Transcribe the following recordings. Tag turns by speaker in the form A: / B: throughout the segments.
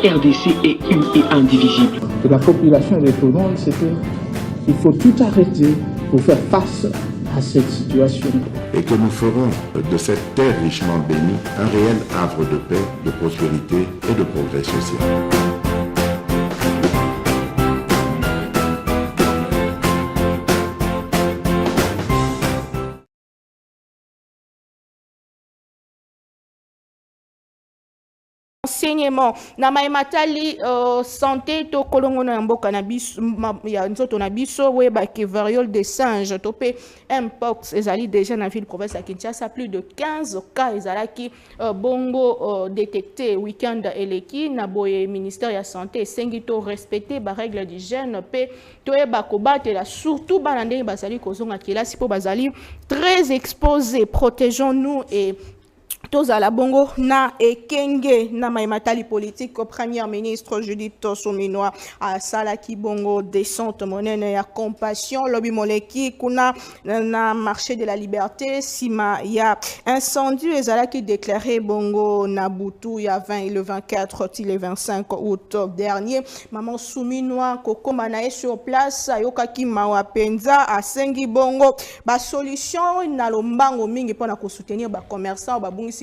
A: RDC est une et indivisible.
B: De la population de tout le monde, c'est qu'il faut tout arrêter pour faire face à cette situation.
C: Et que nous ferons de cette terre richement bénie un réel havre de paix, de prospérité et de progrès social.
D: Enseignement na matali santé to kolongo na mboka na biso ya nzoto na biso we ba ke variole des singes topé mpox ezali déjà na ville province ya Kinshasa plus de 15 cas ezalaki bongo détecté week-end eleki na boye ministère ya santé esengi to respecter ba règle d'hygiène pe to e ba kobatela surtout bana ndenge bazali kozonga kelasi po bazali très exposés. Protégeons-nous et tous à la bongo na ekenge na maimatali politique au premier ministre Judith Suminwa à Salaki bongo descente monene ya compassion lobby moleki kuna na marché de la liberté sima ya incendie ezalaki déclaré bongo na Butu ya 20 et le 24 et le 25 août dernier. Maman Suminwa kokoma na sur place ayokaki mawa penza asengi bongo ba solution na lombango mingi pona ko soutenir ba commerçants ba bungi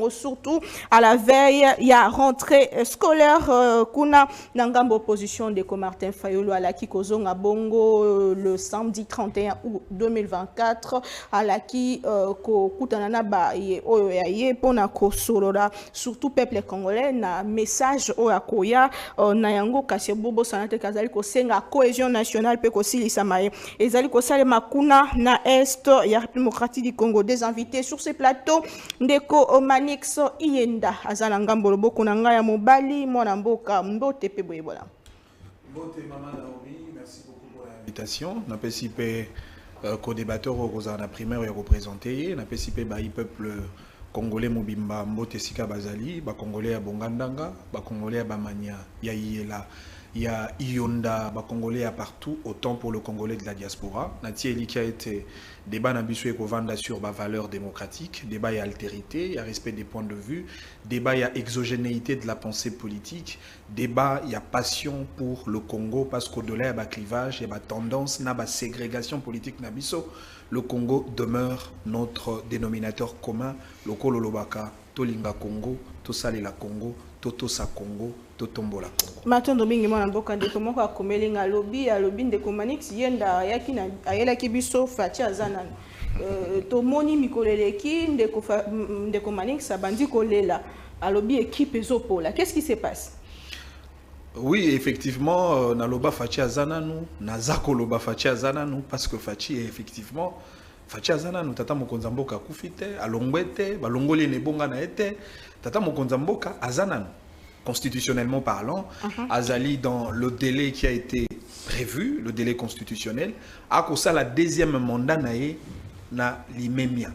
D: surtout à la veille il y a rentrée scolaire kuna nangambo opposition de Martin Fayulu à la Kikozonga bongo le samedi 31 août 2024 à la ki ko kutanana ba oyo ya ye pona ko solora surtout peuple congolais na message oyakoya na yango kasi bobo sanate kazali ko senga cohésion nationale pe ko silisa maye ezali ko sale makuna na est ya République démocratique du Congo. Des invités sur ce plateau ndeko Manix Iyenda azala ngambo loboko na ngai ya mobali mwana mboka mbote pe boyebola.
E: Mbote maman Naomi, merci beaucoup pour l'invitation. Na pesipe co-débatteur au na primaire et représenté, na pesipe ba peuple congolais mobimba mbote sika bazali, ba congolais ya Bongandanga, ba congolais ya Bamania, ya Yela, ya Iyonda, ba congolais ya partout, autant pour le congolais de la diaspora. Nati eli qui a été débat na biso ekovanda sur ba valeurs démocratiques, débat et altérité, il y a respect des points de vue, débat il y a exogénéité de la pensée politique, débat il y a passion pour le Congo parce qu'au-delà il y a clivage, il y a tendance na ba ségrégation politique na biso, le Congo demeure notre dénominateur commun, le Kololobaka, Tolinga Congo, Tosalela Congo, Totosa Congo, Totombola Congo.
D: Matin domingue mwana mboka ndeko moko akomelinga lobby ndeko Manix yenda yaki na ayela kibiso fati azana to moni mikoleleki ndeko Manix abandi kolela à lobby équipe ezopola. Qu'est-ce qui se passe?
E: Oui, effectivement, naloba Fachi Azananu, Nazako loba Fachi Azananu, parce que Fachi effectivement, Fachi Azananu, tata mokonzamboka kufite, alongwete, balongoli nebonga na ete, tata mokonzamboka Azananu. Constitutionnellement parlant, Azali dans le délai qui a été prévu, le délai constitutionnel, a ça la deuxième mandat na l'imemia.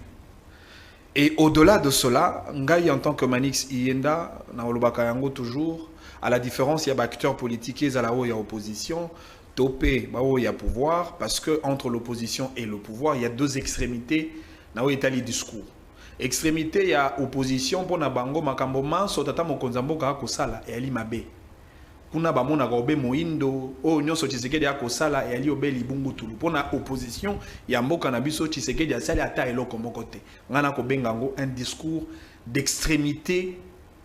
E: Et au-delà de cela, Ngai en tant que Manix Iyenda, na olobaka yango toujours, à la différence, il y a acteurs politiques, il y a opposition, topé, il y a pouvoir, parce que entre l'opposition et le pouvoir, il y a deux extrémités, na Itali discours. Extrémité, il y a opposition pour na bango makambo manso tata mokonzamboka kosala et ali mabe. Kuna bamona gobe moindo o nyonso Tshisekedi akosala et ali obeli bungu tulu. Pour na opposition, il y a mboka na biso Tshisekedi asali ata eloko moko te. Ngana ko bengango un discours d'extrémité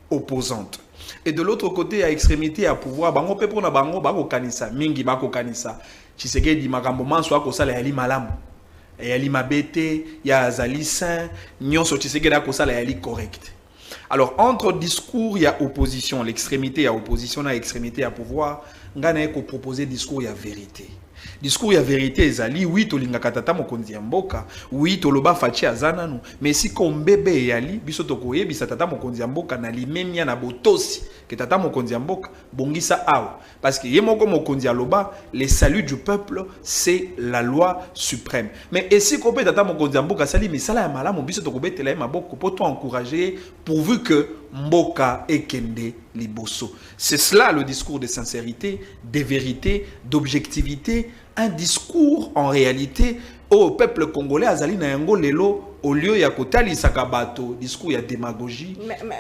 E: opposante. Et de l'autre côté, il y a extrémité à pouvoir. Bango pe pour na bango bako kanisa mingi bako kanisa. Tshisekedi makambo manso akosala et ali malamu. Et ali mabete, ya azali saint, nyonso Tshisekedi kosala ya ali correct. Alors entre discours, il y a opposition, l'extrémité, il y a opposition, il y a extrémité, il y a pouvoir. Ngana eko proposer discours, il y a vérité. Discours, il y a vérité, ezali, oui, tolinga katata mokonzi ya mboka, oui, toloba fachi azananu, mais si comme bébé yali, biso tokoye, bisa tata mokonzi ya mboka, na limemia na botosi, que tata mokonzi ya mboka, bongisa aou. Parce que yemoko mokonzi ya loba, les saluts du peuple, c'est la loi suprême. Mais et si kopé tata mokonzi ya mboka, sali, mais sala ya malamu, biso tokobe tela ma boko, pour toi encourager, pourvu que mboka ekende liboso. C'est cela le discours de sincérité, de vérité, d'objectivité, un discours en réalité au peuple congolais azali na yango lelo au lieu ya kotali sakabato discours ya démagogie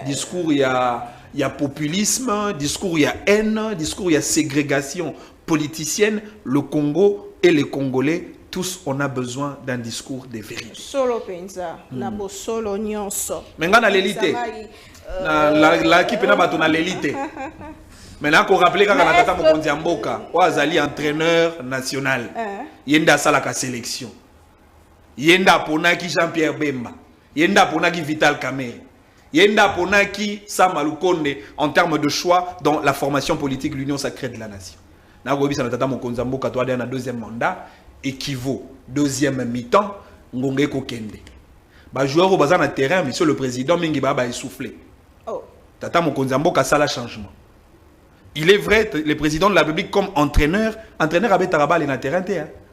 E: discours ya il y a populisme, discours, il y a haine, discours, il y a ségrégation politicienne. Le Congo et les Congolais, tous, on a besoin d'un discours de vérité.
D: Solo pensa, na bo solo nyonso.
E: Mais on a l'élité. La équipe n'a l'élité. Maintenant, qu'on rappelle quand on a Tata Mokonzi Mboka, Ouazali entraîneur national. Yenda Salaka sélection. Yenda Ponaki Jean-Pierre Bemba. Yenda Ponaki Vital Kamerhe. Yenda Ponaki Samalou Konde en termes de choix dans la formation politique de l'Union sacrée de la nation. Nagobi Sanatata Mokonzi Mboka, toi, dans un deuxième mandat, équivaut deuxième mi-temps, Ngongé Kokende. Bah, joueur au bazar na terrain, monsieur le président, Mingi Baba est soufflé. Tata Mokonzi Mboka, ça la changement. Il est vrai, le président de la République comme entraîneur avec Taraba et na terrain,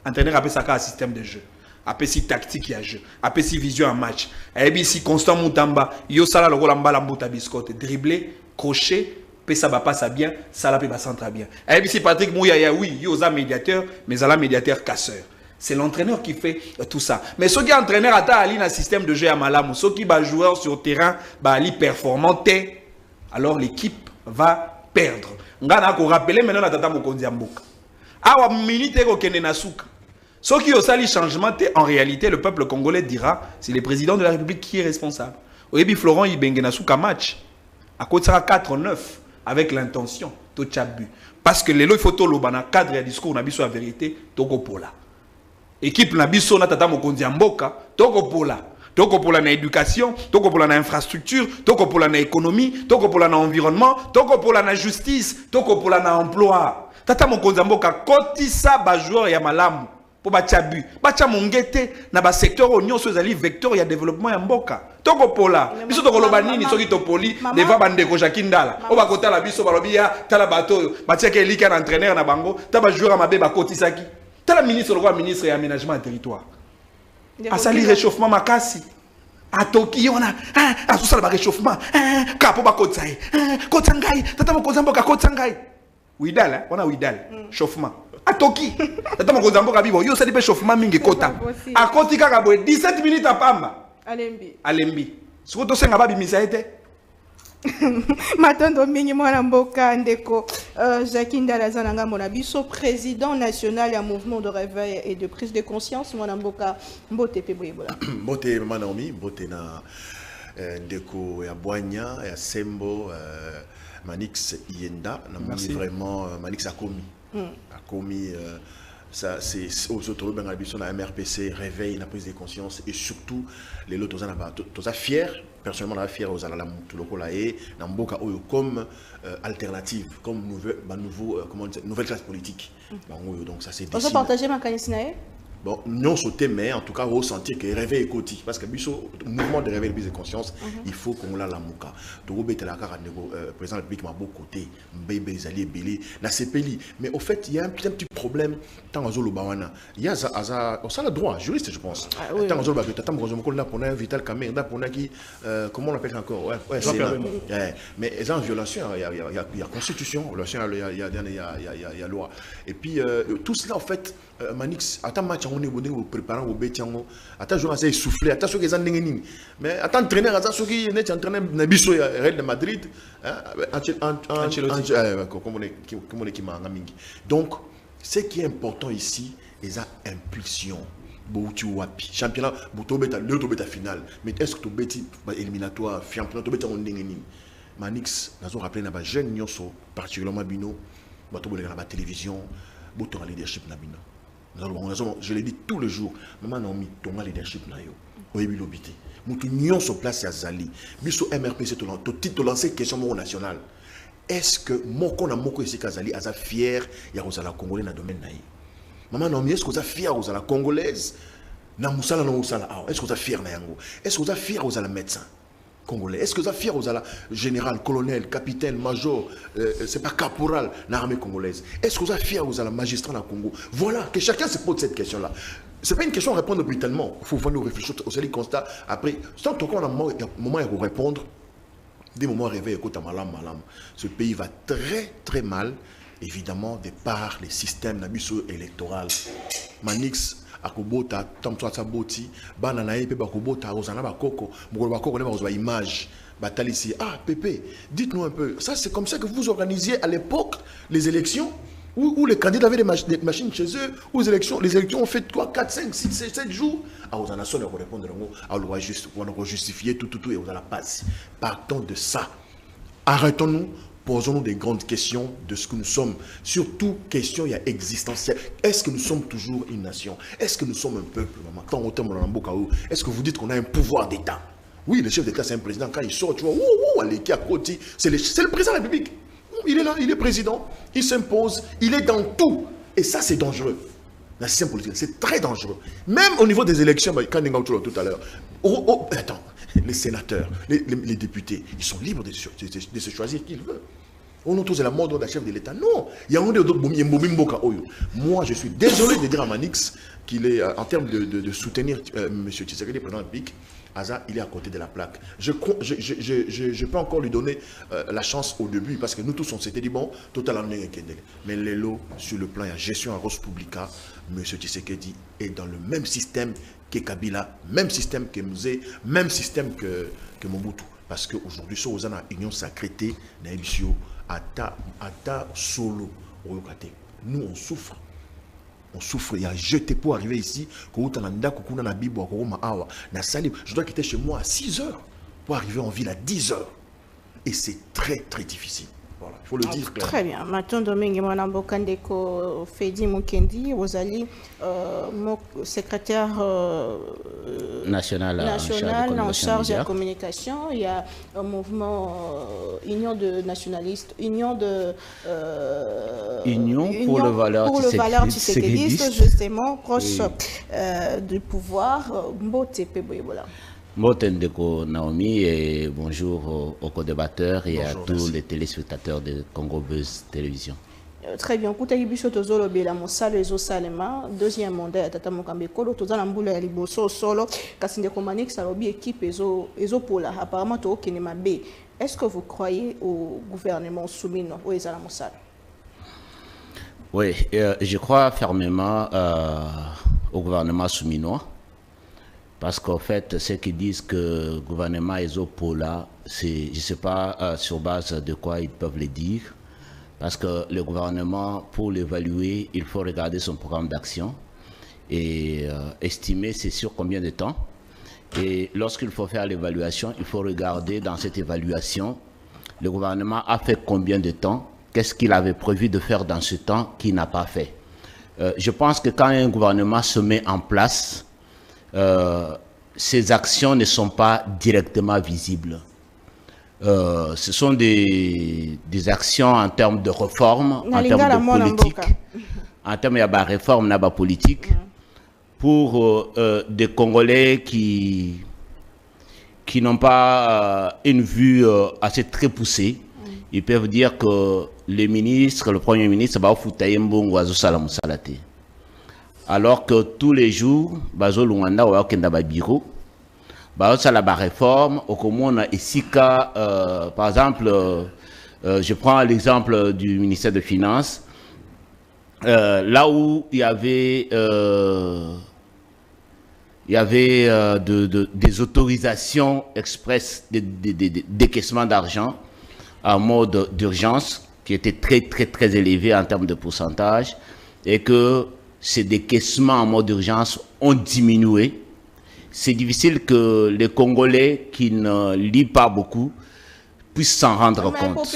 E: entraîneur avec un système de jeu. Après si tactique il y a jeu, après si vision en match, et puis si constant Moutamba, yo sala le rôle mbala mbota biscotte, dribbler, crochet, puis ça va passer bien, ça la peut pas centrer bien. Et puis si Patrick Mouyaya oui, yo za médiateur, mais ça la médiateur casseur. C'est l'entraîneur qui fait tout ça. Mais ceux qui sont entraîneurs à ali un système de jeu à Malamou, ceux qui sont joueurs sur terrain, bah ali performant, alors l'équipe va perdre. Ngana ko rappeler maintenant la Tata Mokonzi Mboka. Awa minute ko kende na souka. Ceux qui ont sali changement, en réalité, le peuple congolais dira, c'est le président de la République qui est responsable. Oyebi Florent Ibenge na souka match. À côté sera 4-9 avec l'intention to tchabu. Parce que les lois il faut to lobana cadre et discours na biso la vérité toko pola. Équipe na biso na Tata Mokonzi Mboka toko pola. Toko pola na éducation, toko pola na infrastructure, toko pola na économie, toko pola na environnement, toko pola na justice, toko pola na emploi. Tata Mokonzi Mboka kotisa ba joueur ya malamu po ba tchabu. Ba tcha mongete na ba secteur onyo so zali vecteur ya développement ya mboka. Toko pola. Biso toko loba nini soki to poli deva bandeko Jakindala. O ba kota la biso ba lobi ya tala bato ba tia ke lika na entraîneur na bango, ta ba joueur mabe ba kotisaki. Tala ministre le roi ministre et aménagement du territoire. À sali réchauffement makasi. À Toki on a à tout ça le réchauffement. Kapo ba kotsaï. Kotsangai, Tata Mokonzi Mboka kotsangai. Widal, on a Widal, chauffement. À Toki. Tata Mokonzi Mboka bibo, yo ça dit chauffement mingi kota. À Koti kaka boy 17 minutes à Pamba. Alembi. Soko to senga ba bimisa ete.
D: Matondo mingi mwana mboka ndeko Jacques Ndala zananga mona biso président national ya mouvement de réveil et de prise de conscience mwana mboka mbote pe boyebola.
F: Mbote Manaomi, mbote na ndeko ya Boigna ya Sembo Manix Yenda na moni vraiment Manix akomi. Akomi ça c'est autour de la MRPC réveil la prise de conscience et surtout les lots tous fiers personnellement la fier aux alala tout le là et namboka oyo comme alternative comme nouvelle classe politique donc ça c'est
D: on peut partager ma canisnae.
F: Bon, non sauter, mais en tout cas, ressentir que réveil est côté. Parce que le mouvement de réveil de conscience, il faut qu'on l'a la mouka. Donc, président de la République m'a beaucoup côté, bébé, zali, belé, la CPLI. Mais au fait, il y a un petit problème. Tant que le bawana, il y a ça le droit, juriste, je pense. Tant que le Vital Kamerhe, comment on appelle encore? Mais il y a une violation, il y a constitution, il y a loi. Et puis, tout cela, en fait, Manix, attends match on est préparant au bétiango, attends joueur assez essoufflé, attends ceux qui sont n'engagés, mais attends entraîneur, attends ceux qui n'est entraîneur na biso Real de Madrid, donc ce qui est important ici, c'est l'impulsion. Championnat, le finale, mais est-ce que tu bêtis éliminatoire, championnat, tu bêtis en n'engagé? Manix, nous avons rappelé na jeune nyonso, particulièrement bino, bato bolé na télévision, bato en leadership na bino. Je le dis tous les jours, maman Naomi, ton leadership na yo. Oyebi lobité. Mutu nyon so place ya Zali. Biso MRPC to titre lancer question nationale. Est-ce que moko na moko ici Kazali aza fier ya kozala congolais na domaine na yi? Maman Naomi, est-ce que vous êtes fier kozala congolaise na musala na musala? Est-ce que vous êtes fier na yango? Est-ce que vous êtes fier kozala médecin congolais? Est-ce que vous êtes fier aux général, colonel, capitaine, major, c'est pas caporal dans l'armée congolaise? Est-ce que vous êtes fier aux magistrats dans le Congo? Voilà, que chacun se pose cette question-là. Ce n'est pas une question à répondre brutalement. Il faut venir réfléchir au seul constat. Après, tant qu'on a un moment à répondre, des moments rêvés, écoute, malam. Ce pays va très très mal, évidemment, de par les systèmes d'abus électoral. Manix, akobota tamso atsaboti bana na ye pe bakobota ozana bakoko mokolo bakoko ne bazwa image batalisi ah Pépé dites-nous un peu ça c'est comme ça que vous organisiez à l'époque les élections où les candidats avaient des machines chez eux, où les élections ont fait quoi 4, 5, 6, 7 jours. Ah, vous en avez sonné pour répondre, on va justifier tout, et vous en avez passé. Partons de ça. Arrêtons-nous, posons-nous des grandes questions de ce que nous sommes. Surtout, questions existentielles. Est-ce que nous sommes toujours une nation? Est-ce que nous sommes un peuple? Est-ce que vous dites qu'on a un pouvoir d'État? Oui, le chef d'État, c'est un président. Quand il sort, tu vois, c'est le président de la République. Il est là, il est président, il s'impose, il est dans tout. Et ça, c'est dangereux. La système politique, c'est très dangereux. Même au niveau des élections, quand on a tout à l'heure, attends, les sénateurs, les députés, ils sont libres de se choisir qui ils veulent. On entend la mode d'un chef de l'État. Non, il y a un d'autres. Moi, je suis désolé de dire à Manix qu'il est, en termes de soutenir M. Tshisekedi, président de la République, Aza, il est à côté de la plaque. Je peux encore lui donner la chance au début, parce que nous tous, on s'était dit, bon, total en mais Lelo, sur le plan de la gestion à Rose Publica, M. Tshisekedi est dans le même système que Kabila, même système que Mzee, même système que Mobutu. Parce qu'aujourd'hui, sur Ozana, Union Sacrété, Naïbisio, Ata Solo, nous, on souffre. On souffre, il y a jeté pour arriver ici. Je dois quitter chez moi à 6 heures pour arriver en ville à 10 heures. Et c'est très très difficile. Voilà, il faut le dire clairement.
D: Très bien. Maintenant, Domingue Mwanambokandeko Fedi Mukendi, Ozali, secrétaire
G: national
D: en charge de la communication. Il y a un mouvement Union de nationalistes, Union
G: pour le valeur
D: tshisekidiste, justement, proche du pouvoir. Mbotepe Boyebola.
G: Motendeko Naomi et bonjour aux co-débatteurs et à tous les téléspectateurs de Congo Buzz Télévision.
D: Très bien. Kuta Yibisho Tozolo Bela Mosalo Ezo Salema, deuxième mandat à Tata Mokambe Kolo, Tozana Mbula ya Liboso Solo, Kasinde Komanik Salobi équipe Ezo Pola, apparemment Toko Kenema B. Est-ce que vous croyez au gouvernement Soumino ou Ezala Mosalo?
G: Oui, je crois fermement au gouvernement souminois. Parce qu'en fait, ceux qui disent que le gouvernement est au Pola, je ne sais pas sur base de quoi ils peuvent le dire. Parce que le gouvernement, pour l'évaluer, il faut regarder son programme d'action et estimer c'est sur combien de temps. Et lorsqu'il faut faire l'évaluation, il faut regarder dans cette évaluation, le gouvernement a fait combien de temps, qu'est-ce qu'il avait prévu de faire dans ce temps qu'il n'a pas fait. Je pense que quand un gouvernement se met en place, ces actions ne sont pas directement visibles. Ce sont des actions en termes de réforme, en termes de politique, en termes de réforme, de politique, pour des Congolais qui n'ont pas une vue assez très poussée. Ils peuvent dire que le ministre, le premier ministre, va foutailler mbongo azo salam salate. Alors que tous les jours, bazo luanda wa kenda ba bureau, bazo sala ba réforme, au komona isika, par exemple, je prends l'exemple du ministère des Finances, là où il y avait des autorisations express de décaissement d'argent en mode d'urgence qui étaient très élevés en termes de pourcentage et que ces décaissements en mode d'urgence ont diminué. C'est difficile que les Congolais qui ne lisent pas beaucoup puissent s'en rendre compte.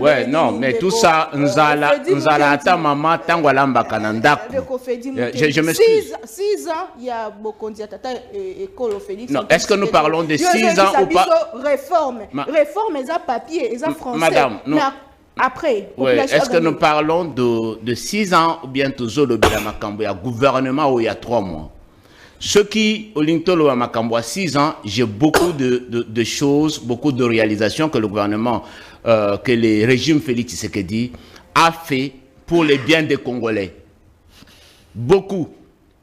G: Ouais, non, mais tout ça, nous allons attendre maman tant qu'on l'a bakanda. Je m'excuse.
D: 6 ans, il y a beaucoup de école Félix.
G: Non, est-ce que nous parlons de 6 ans ou pas?
D: Réforme, ils ont papier, ils ont français.
G: Madame, non.
D: Après,
G: ouais, est-ce que nous parlons de 6 ans ou bien toujours le Makambo, il y a gouvernement où il y a 3 mois? Ce qui, au Lintolo à Makambo, 6 ans, j'ai beaucoup de choses, beaucoup de réalisations que le gouvernement, que le régime Félix Tshisekedi a fait pour le bien des Congolais. Beaucoup.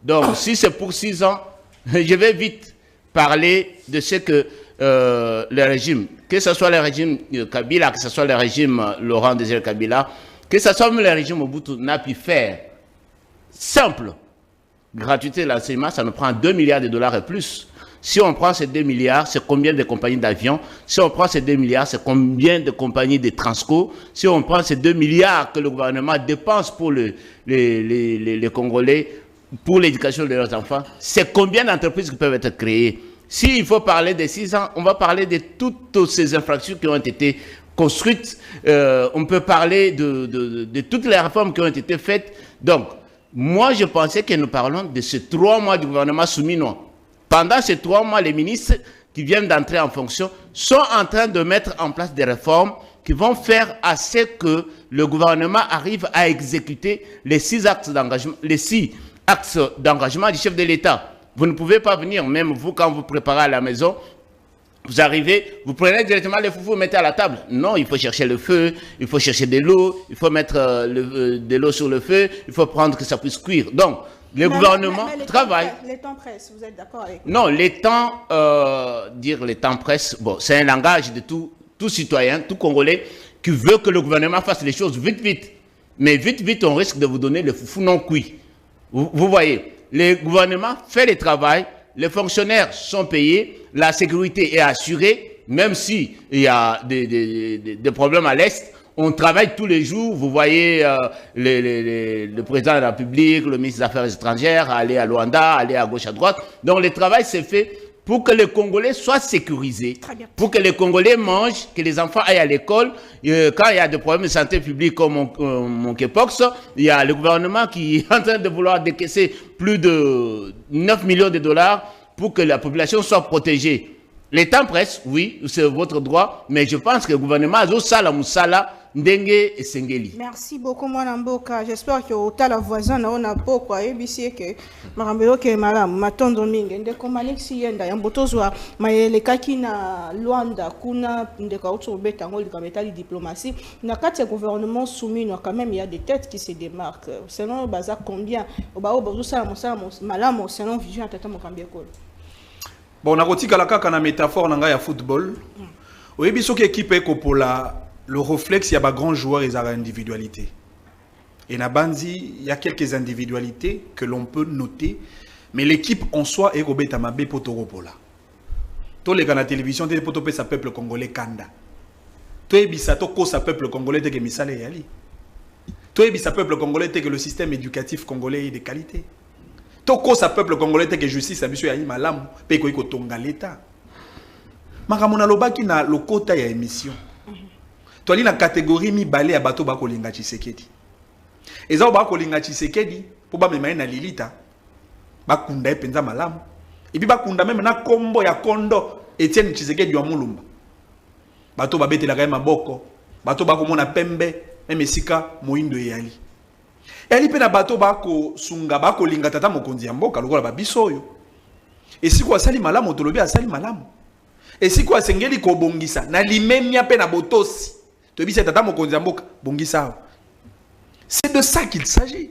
G: Donc, si c'est pour 6 ans, je vais vite parler de ce que le régime, que ce soit le régime Kabila, que ce soit le régime Laurent Désiré Kabila, que ce soit le régime Mobutu n'a pu faire simple. Gratuité de l'enseignement, ça nous prend 2 milliards de dollars et plus. Si on prend ces 2 milliards, c'est combien de compagnies d'avions? Si on prend ces 2 milliards, c'est combien de compagnies de transco? Si on prend ces 2 milliards que le gouvernement dépense pour les Congolais, pour l'éducation de leurs enfants, c'est combien d'entreprises qui peuvent être créées? S'il faut parler des 6 ans, on va parler de toutes ces infrastructures qui ont été construites. On peut parler de toutes les réformes qui ont été faites. Donc, moi, je pensais que nous parlons de ces 3 mois du gouvernement souminois. Pendant ces 3 mois, les ministres qui viennent d'entrer en fonction sont en train de mettre en place des réformes qui vont faire à ce que le gouvernement arrive à exécuter les 6 axes d'engagement, du chef de l'État. Vous ne pouvez pas venir, même vous, quand vous préparez à la maison, vous arrivez, vous prenez directement les foufous, vous mettez à la table. Non, il faut chercher le feu, il faut chercher de l'eau, il faut mettre de l'eau sur le feu, il faut prendre que ça puisse cuire. Donc, le gouvernement travaille.
D: Les temps pressent, vous êtes d'accord avec moi?
G: Non, les temps, dire les temps pressent, bon, c'est un langage de tout citoyen, tout Congolais, qui veut que le gouvernement fasse les choses vite, vite. Mais vite, vite, on risque de vous donner le foufou non cuit. Vous voyez, le gouvernement fait le travail, les fonctionnaires sont payés, la sécurité est assurée, même s'il y a des problèmes à l'Est, on travaille tous les jours. Vous voyez le président de la République, le ministre des Affaires étrangères, aller à Luanda, aller à gauche, à droite. Donc le travail s'est fait pour que les Congolais soient sécurisés, pour que les Congolais mangent, que les enfants aillent à l'école. Quand il y a des problèmes de santé publique comme Monkeypox, il y a le gouvernement qui est en train de vouloir décaisser plus de 9 millions de dollars pour que la population soit protégée. Les temps pressent, oui, c'est votre droit, mais je pense que le gouvernement a Sala Moussala, Ndenge et Sengeli.
D: Merci beaucoup, Mwanamboka. J'espère que au la voisin on a pas quoi et que marambelo que madame matondo mingi ndeko Alexis yenda yambotozwa mayele kaki na Luanda kuna ndeka auto beta ngoli kametali diplomatie na kati ya gouvernement soumis quand même il y a des têtes qui se démarquent selon baza combien ba obozo sala malamo selon vision tata mokambia ko.
E: Bon, on a kaka na métaphore na ya football. Oyebi soki équipe ekopola le réflexe, il y a des grands joueurs, ils ont une individualité. Et na Bandi, il y a quelques individualités que l'on peut noter, mais l'équipe en soi est Robert Amabe Potoropola. Tous les gars à la télévision, tu es sa peuple congolais Kanda. Tu es sa peuple congolais que Misale Yali. Tu es sa peuple congolais que le système éducatif congolais est de qualité. Tu es sa peuple congolais que justice a biso Yali Malam, pe ko tonga l'État. Makamona lobaki na lokota ya émission. Tu as la catégorie mi balé à bateau bako linga Tshisekedi. Et ça bako linga Tshisekedi pour ba mema na lilita. Bakunda e penza malamu. Et puis bakunda même na kombo ya kondo Etienne Tshisekedi wa mulumba. Bateau ba bete la kaya maboko. Bateau bako mona pembe même esika moindo yali. Yali pe na bateau bako sunga bako linga tata mokonzi ya mboka lokola ba bisoyo. Et si quoi sali malamu tolobi asali malamu. Et si quoi sengeli ko bongisa na limemia pe na botosi. C'est de ça qu'il s'agit.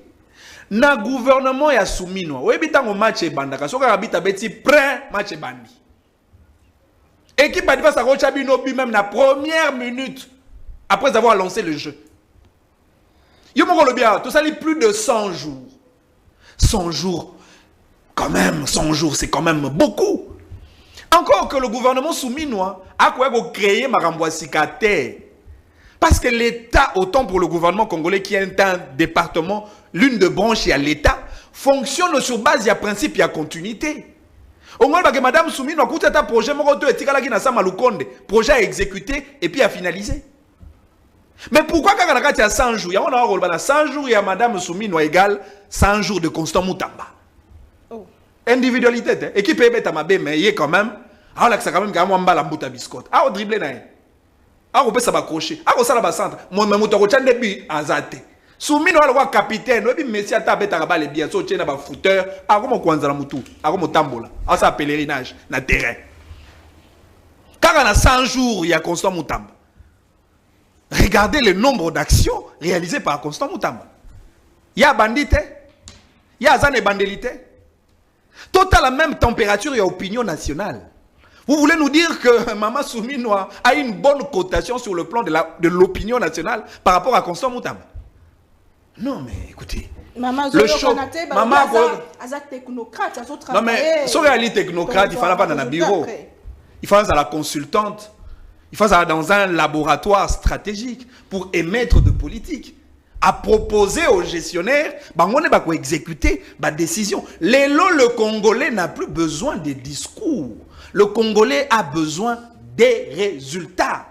E: Na gouvernement ya soumino. Oui, bitango match bandaka. Soka habita beti prêt match bandi. Équipe a dit face à Rochabino même la première minute après avoir lancé le jeu. Yomoko le bien, tout ça dit plus de 100 jours. 100 jours, quand même, 100 jours, c'est quand même beaucoup. Encore que le gouvernement souminois a quoi créer Marambouassikate. Parce que l'État, autant pour le gouvernement congolais qui est un département, l'une de branches à l'État, fonctionne sur base de principe et continuité. Au moins, que Madame Soumine a coûté un projet, projet à exécuter et puis à finaliser. Mais pourquoi quand on a 100 jours, il y a 100 jours, il y a Madame Soumine égale 100 jours de Constant Moutamba. Oh. Individualité, équipe est à ma bé, mais il est quand même, alors que ça quand même un mbala mbouta biscotte. Ah, on dribble na. Ah, on peut s'accrocher. Ah, on s'en centre. Moi, je suis début azate. Soumino le capitaine, oui, Messi a tapé les biens, so tient na footeur, ah comme kwanza mutu, ah comme tambola. Ah ça pèlerinage na terrain. Car on a 100 jours, il y a Constant Moutamba. Regardez le nombre d'actions réalisées par Constant Moutamba. Il y a bandité, il y a zane bandélité. Tout à la même température, il y a opinion nationale. Vous voulez nous dire que Maman Souminoa a une bonne cotation sur le plan de l'opinion nationale par rapport à Constant Moutamba? Non, mais écoutez,
D: Maman,
E: le show. Maman,
D: technocrate,
E: non mais, si on est technocrate, il fallait pas dans un bureau. Il fallait dans la consultante. Il fallait dans un laboratoire stratégique pour émettre de politique. À proposer aux gestionnaires, on va exécuter la décision. Le Congolais n'a plus besoin de discours. Le Congolais a besoin des résultats.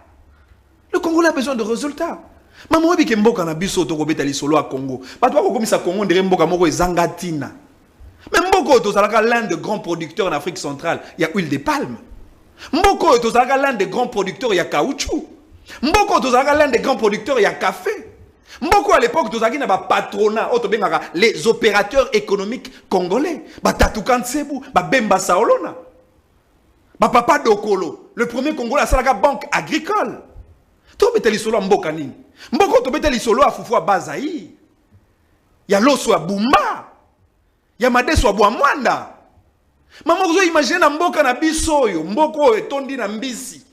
E: Le Congolais a besoin de résultats. Maman, je suis un biso to kobeta lisolo à Congo. Pas toi comme ça Congo ndere mboka moko ezangatina. Mais mboko to salaka l'un des grands producteurs en Afrique centrale, il y a huile de palme. Mboko to salaka l'un des grands producteurs, il y a caoutchouc. Mboko to salaka l'un des grands producteurs, il y a café. Mboko à l'époque to salaki na ba patronat, auto bengaka les opérateurs économiques congolais. Ba Tatoukan Sebu, ba Bemba Saolona. Ba Papa Dokolo, le premier Congolais à salaka banque agricole. To beteli solo mboka nini? Mboko to beteli solo a Fufu Bazaï. Ya Loso a Bumba. Ya Madeso a Bwamwanda. Maman vous imaginez na mboka na biso yo, mboko etondi na mbisi.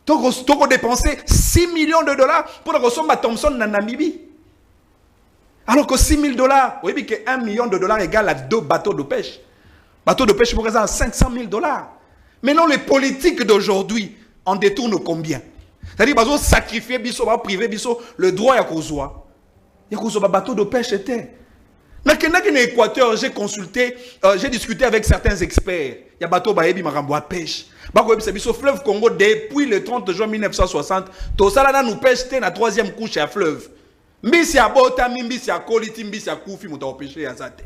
E: Toko dépenser 6 millions de dollars pour recevoir Thompson na Namibie. Alors que 6 000 dollars, vous voyez que 1 million de dollars égale à 2 bateaux de pêche. Bateaux de pêche pour 500 000 dollars. Maintenant les politiques d'aujourd'hui en détournent combien? C'est-à-dire qu'ils ont sacrifié biso, privé biso, le droit à Kozoa. Il y a un bateau de pêche était. Dans l'Équateur, j'ai consulté, j'ai discuté avec certains experts. Il y a un bateau qui a pêche. Le fleuve Congo, depuis le 30 juin 1960, tout ça nous pêche la troisième couche à fleuve. Mbisi à Botami, Mbisi à Koliti, Mbisi à Koufi, nous avons pêché à Zate.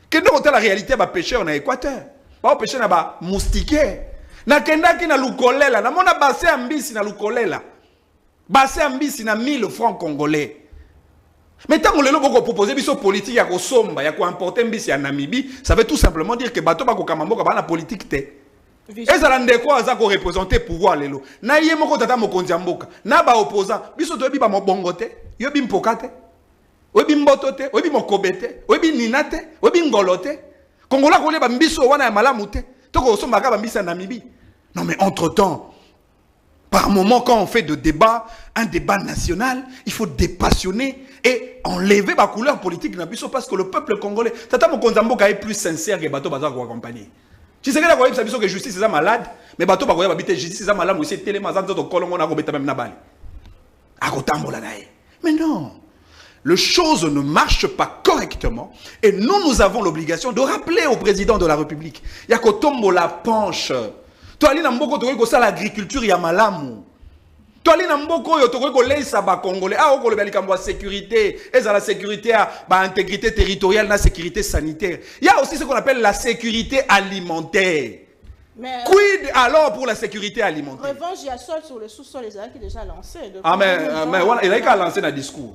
E: Quelle est la réalité des pêcheurs en Équateur? Nous pêchons des moustiquaires. Na kendaki na lukolela na mona basé ambisi na lukolela basé ambisi na 1000 francs congolais. Mais tant que lelo boko proposer biso politique ya ko somba ya ko importer mbisi ya Namibie, ça veut tout simplement dire que bato ba ko kamamboka ba na politique te. Ezala ndeko aza ko représenter pouvoir lelo. Na ye moko tata mokonzi mboka, na ba opposant, biso to bi ba mobongo te, yo bi mpoka te. Obi mboto te, obi mokobete, obi ninate, obi ngolote. Kongola ko le ba mbiso wana ya malamu te. Non mais entre-temps, par moment quand on fait de débat, un débat national, il faut dépassionner et enlever la couleur politique parce que le peuple congolais, Tata Mokonzamboka est plus sincère que Bato Bazar pour accompagner. Tu sais que la justice est malade, mais Bato Bazar habite justice est malade, aussi télémazan de Colombo n'a pas même nabali. Mais non. Les choses ne marchent pas correctement et nous avons l'obligation de rappeler au président de la République. Il y a que tombo la penche. Toi, ali na mboko to ko sala agriculture ya malamu. Toi, ali na mboko yo to ko leisa ba congolais. Ah, ko le balikambo sécurité, et la sécurité ba intégrité territoriale, la sécurité sanitaire. Il y a aussi ce qu'on appelle la sécurité alimentaire. Mais quid alors pour la sécurité alimentaire?
D: Revanche, il y a sol sur le sous-sol, les qui déjà lancé.
E: Ah mais voilà, il a qu'à lancer un discours.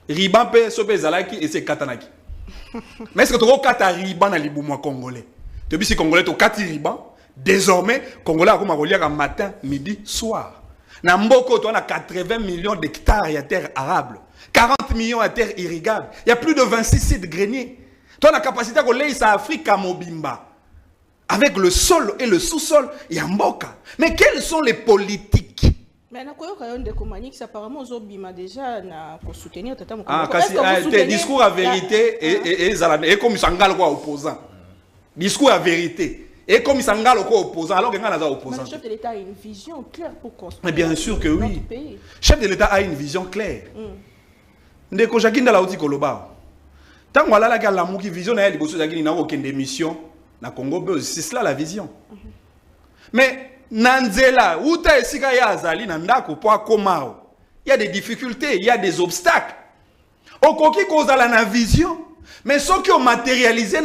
E: Riban pe sope zalaki et c'est katanaki. Mais est-ce que tu as kata riban na libouma congolais? Tu si congolais to kati riban, désormais congolais a comme relier matin, midi, soir. Na mboko to na 80 millions d'hectares de terre arable, 40 millions de terres irrigables. Il y a plus de 26 sites greniers. Tu as la capacité de laisser Afrique à Mobimba. Avec le sol et le sous-sol, il y a mboka. Mais quelles sont les politiques?
D: Mais apparemment déjà soutenir Tata Mokonzi.
E: Ah, discours à vérité et comme Sangalo quoi opposant. Discours à vérité et comme Sangalo quoi opposant alors que Ngana opposant.
D: Le chef de l'État a une vision claire pour construire.
E: Mais bien sûr que oui. Le chef de l'État a une vision claire. Ndeko Jakinda la oti koloba. Tant voilà la gala muki vision na elle bosso Jakini na aucune démission na Congo, c'est cela la vision. Mais Nanzela, uta esika ya azali na ndako po akomao. Il y a des difficultés, il y a des obstacles. Okoki kozala na vision, mais ceux qui ont matérialisé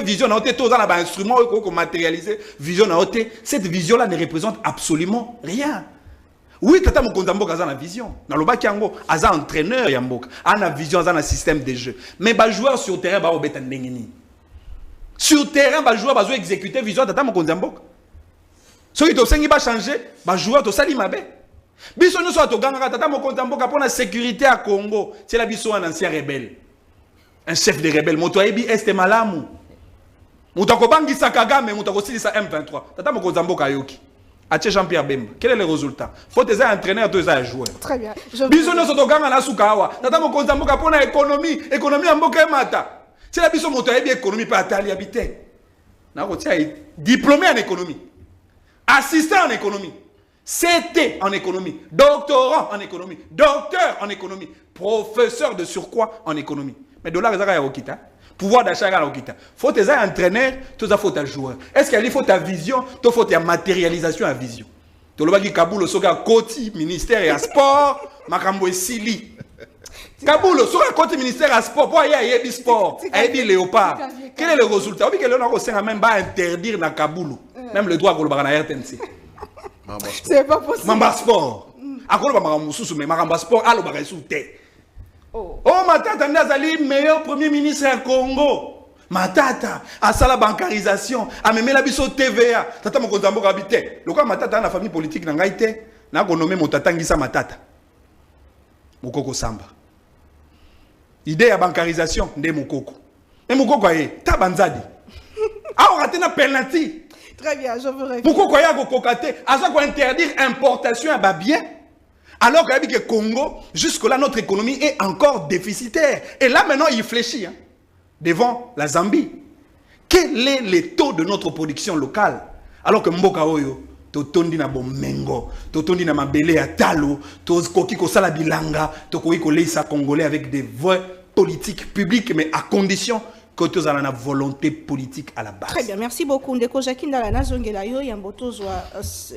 E: vision na ote toza na ba instrument ko matérialiser vision na ote, cette vision là ne représente absolument rien. Oui, Tata Mokonzi Mboka a une vision. Na loba kiango aza entraîneur ya mboka, ana vision aza na système de jeu. Mais ba joueur sur terrain ba obeta ndengeni. Sur terrain ba joueur ba zo exécuter vision Tata Mokonzi Mboka. Ceux qui ont changé, les joueurs ont sali mabe. Biso nous sommes à Tata Mokonzi Mboka pour la sécurité à Congo. C'est la biso un ancien rebelle. Un chef de rebelle. Motoyebi Est Malamu. Moutako Bangi Sakagame, Moutako Silisa M23. Tata Mokonzi Mboka yoki. Atie Jean-Pierre Bemba. Quel est le résultat? Faut des entraîneurs, tous les joueurs.
D: Très bien.
E: Biso no sotokanga na sukawa. Tata mo konza mboka pona économie ya mboka mata. C'est la biso moto yebi économie pa atali habité. Na ko tia diplômé en économie. Assistant en économie. CT en économie, doctorant en économie, docteur en économie, professeur de surcroît en économie. Mais dollar ezaka ya okita. Pouvoir d'achat à l'okita. Faut tes entraîneurs, tout ça faut ta joueur. Est-ce qu'il faut ta vision, tout faut ta matérialisation à vision. To lo baki Kabulo soka koti ministère et à sport, makambo esili. Kabulo soka koti ministère à sport, pour y a sport, y léopard. Quel est le résultat? Obi que le nako senga même pas interdire na Kabulo. Même le droit ko lo baka na RTNC.
D: C'est pas possible.
E: Mamba sport. Akolo ba makambo susu mais makambo sport alo baka sous té. Oh, Matata Ndazali, meilleur premier ministre à Congo. Matata, à ça la bancarisation, à même la biso TVA. Tata mo konzambo habité. Le quoi Matata na famille politique na ngaité, na ko nommé Motata Ngisa Matata. Mokoko Samba. Idée à bancarisation ndé Mokoko. Mais Mokoko aye, tabanzadi. Ah, on raté na penalty.
D: Très bien, je veux répondre.
E: Mokoko aye ko kokate, à ça ko interdire importation à bien. Alors que Congo, jusque-là, notre économie est encore déficitaire. Et là, maintenant, il fléchit devant la Zambie. Quel est le taux de notre production locale? Alors que Mboka Oyo, totondi na bomengo, totondi na mabele ya talo, tokoki ko sala bilanga, tokoki ko leisa congolais avec des vraies politiques publiques, mais à condition que tu as la volonté politique à la base.
D: Très bien, merci beaucoup. Ndeko Jacqueline Dalana Zongelayo, Yamboto,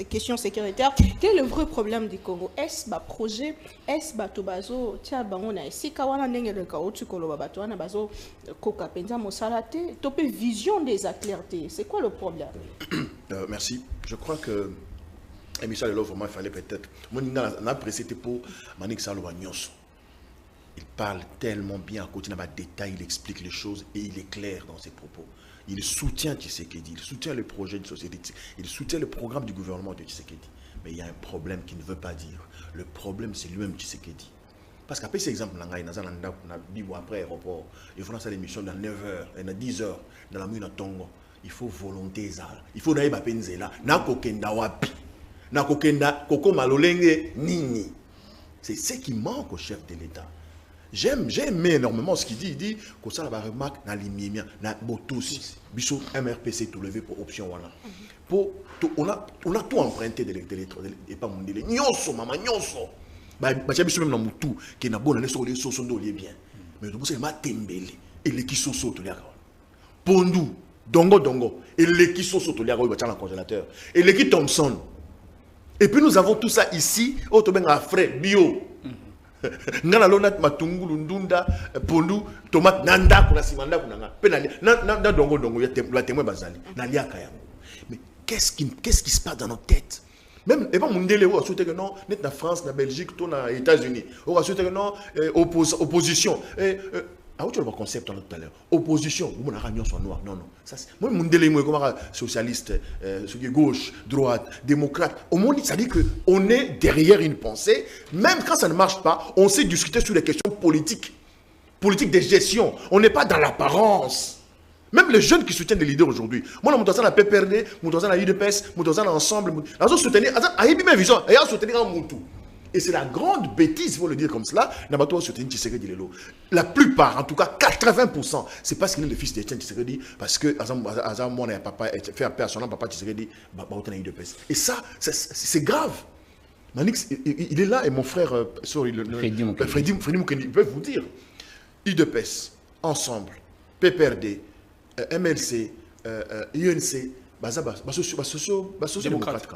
D: question sécuritaire. Quel est le vrai problème du Congo? Est-ce un projet? Est-ce que Tobazo, tiens, on a ici, Kawana Nengele Kaotu Kolobato, on a Bazo Koka Penza Mosalate, topé vision des clarté. C'est quoi le problème?
F: Merci. Je crois que Michel Lelo, vraiment, il fallait peut-être. Moi, on a apprécié pour Manik Saloba Nyonso. Il parle tellement bien, à côté de détail, il explique les choses et il est clair dans ses propos. Il soutient Tshisekedi, il soutient le projet de société, il soutient le programme du gouvernement de Tshisekedi. Mais il y a un problème qu'il ne veut pas dire. Le problème, c'est lui-même Tshisekedi. Parce qu'après cet exemple, après l'aéroport, il faut faire l'émission dans 9h, dans 10h, dans la nuit dans Tongo. Il faut volonté. Il faut d'ailleurs Penzela. Na kokenda wapi. Na kokenda koko malolenge nini. C'est ce qui manque au chef de l'État. J'ai aimé énormément ce qu'il dit. Il dit que ça la remarque dans l'immédiat, dans Botos, Bissot MRPC tout levé pour option voilà. On a tout emprunté de l'électron et pas mon délai. Nyonso maman nyonso. Bah j'ai vu même dans Moutou qui n'a bonne sur les sosos d'olier bien. Mais vous savez ma tembele et les qui soso to liaka. Pondu dongo et les qui soso to liaka dans le congélateur et les qui Thompson. Et puis nous avons tout ça ici au Tobenga frais bio. Ngana lonat matungulu ndunda pondu tomate nanda kuna simanda kuna nga pe na dongo ya témoin bazali na liaka yango. Mais qu'est-ce qui se passe dans nos têtes? Même et pas mondele ou souhaiter que non net na France na Belgique to na États-Unis ou souhaiter que non opposition ah où tu le concept tout à l'heure opposition ou mon aragnon soit noir non ça moi mondele moi comme socialiste ceux qui gauche droite démocrate au monde ça dit que on est derrière une pensée même quand ça ne marche pas on sait discuter sur les questions politiques de gestion on n'est pas dans l'apparence. Même les jeunes qui soutiennent les leaders aujourd'hui moi mon dans la PPRD mon dans la UDPS mon dans l'ensemble on soutenir a bien vision et on soutenir un Moutou. Et c'est la grande bêtise, il faut le dire comme cela. La plupart, en tout cas 80%, c'est parce qu'il est le fils d'Etienne Tshisekedi, parce que Azam mon papa fait appel à son nom, papa Tshisekedi, et ça, c'est grave. Manix, il est là et mon frère, Freddy Moukendi, ils peuvent vous dire. UDPS, ensemble, PPRD, MLC, UNC, démocrate.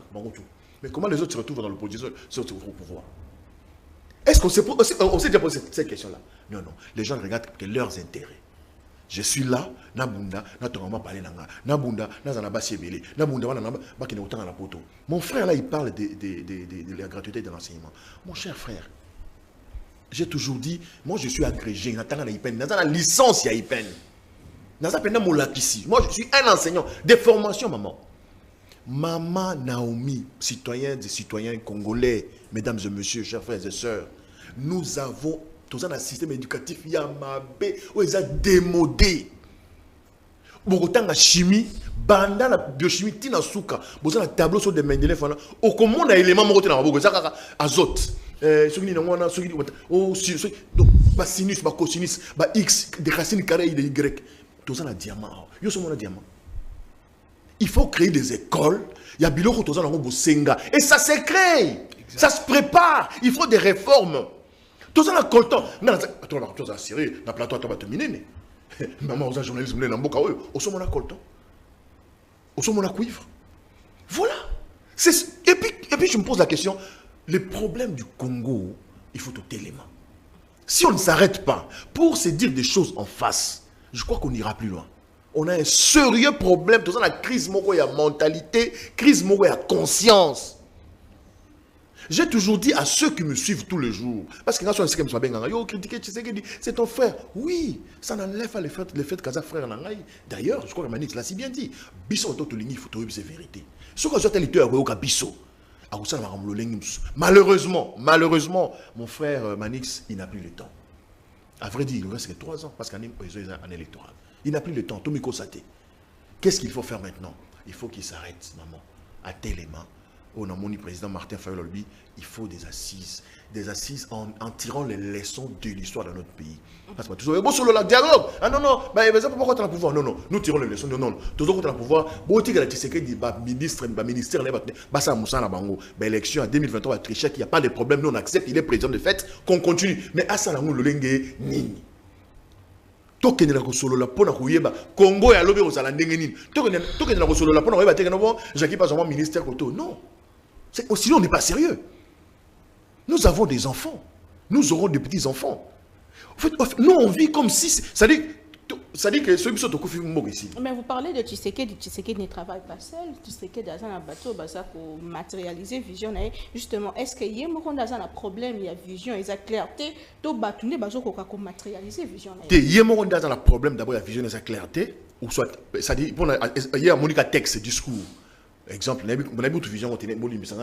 F: Mais comment les autres se retrouvent dans l'opposition, se retrouvent au pouvoir? Est-ce qu'on s'est déjà posé cette question-là? Non. Les gens regardent que leurs intérêts. Je suis là, Nabunda, Natorama parler nanga, Nabunda, Nazanaba Siebele, Nabunda, Bakine autant à la poteau. Mon frère là, il parle de la gratuité de l'enseignement. Mon cher frère, j'ai toujours dit, moi je suis agrégé, Natana Ipen, Nazana licence ya Ipen. Nazapena Moulakisi. Moi je suis un enseignant de formation, maman. Maman Naomi, citoyens et citoyens congolais, mesdames et messieurs, chers frères et sœurs, nous avons tout un système éducatif Yamabe où ils ont démodé. bokotanga chimie, banda la biochimie, tina suka, boza na tableau sur des Mendeleev, au comment na élément moko na maboko, ça azote. Donc, sinus, cosinus, x, des racines carrées de y. Tout ça, un diamant. Yo sommes un diamant. Il faut créer des écoles. Il y a biloko tout ça dans senga. Et ça se crée. Ça se prépare. Il faut des réformes. Tout ça, on a le temps. Attends, on a sérieux. On a plateau, on va terminer. Maman, on a journaliste, on a mboka. On sommes un coltan. On sommes un cuivre. Voilà. Et puis, je me pose la question. Le problème du Congo, il faut tout élément. Si on ne s'arrête pas pour se dire des choses en face, je crois qu'on n'ira plus loin. On a un sérieux problème. Tout ça, la crise, il y a mentalité, crise, il y a conscience. J'ai toujours dit à ceux qui me suivent tous les jours, parce que quand on sait que je suis critiqué, c'est ton frère. Oui, ça n'enlève pas le fait que c'est frère. D'ailleurs, je crois que Manix l'a si bien dit. Bisso, il faut trouver ces vérités. Ce que j'ai dit, c'est Bisso. Malheureusement, mon frère Manix, il n'a plus le temps. À vrai dire, il reste que 3 ans, parce qu'il y a un électoral. Il n'a plus le temps, tout Miko Saté. Qu'est-ce qu'il faut faire maintenant? Il faut qu'il s'arrête, maman, à tel élément. Au nom du président Martin Fayol-Olbi, il faut des assises en tirant les leçons de l'histoire de notre pays. Parce que toujours, bon, sur le dialogue, ah non, non, pourquoi tu as le pouvoir? Non, non, nous tirons les leçons, non, toujours tu as le pouvoir. Bon, tu as dit, ministère, Bassa Moussa Nabango, l'élection en 2023, il n'y a pas de problème, nous on accepte, il est président de fait, qu'on continue. Mais à ça, nous, le lengue, nini. Toke na kosolo la pona kuyeba Congo ya lobe ozala ndenge nini toke na kosolo la pona kuyeba teke no Jackie pas vraiment ministère koto non sinon on n'est pas sérieux. Nous avons des enfants, nous aurons des petits enfants. En fait, nous on vit comme si ça dit que ceux qui sont au coup ici.
D: Mais vous parlez de Tshisekedi ne travaille pas seul. Tshisekedi dans un bateau pour matérialiser vision. Justement, est-ce qu'il y a un problème, il y a vision, il y a clarté, tout batouné pour matérialiser vision.
F: Il y a un problème d'abord, il y a vision, il y a clarté, ou soit, ça dit, il y a un texte, discours. Exemple, on a une vision, on a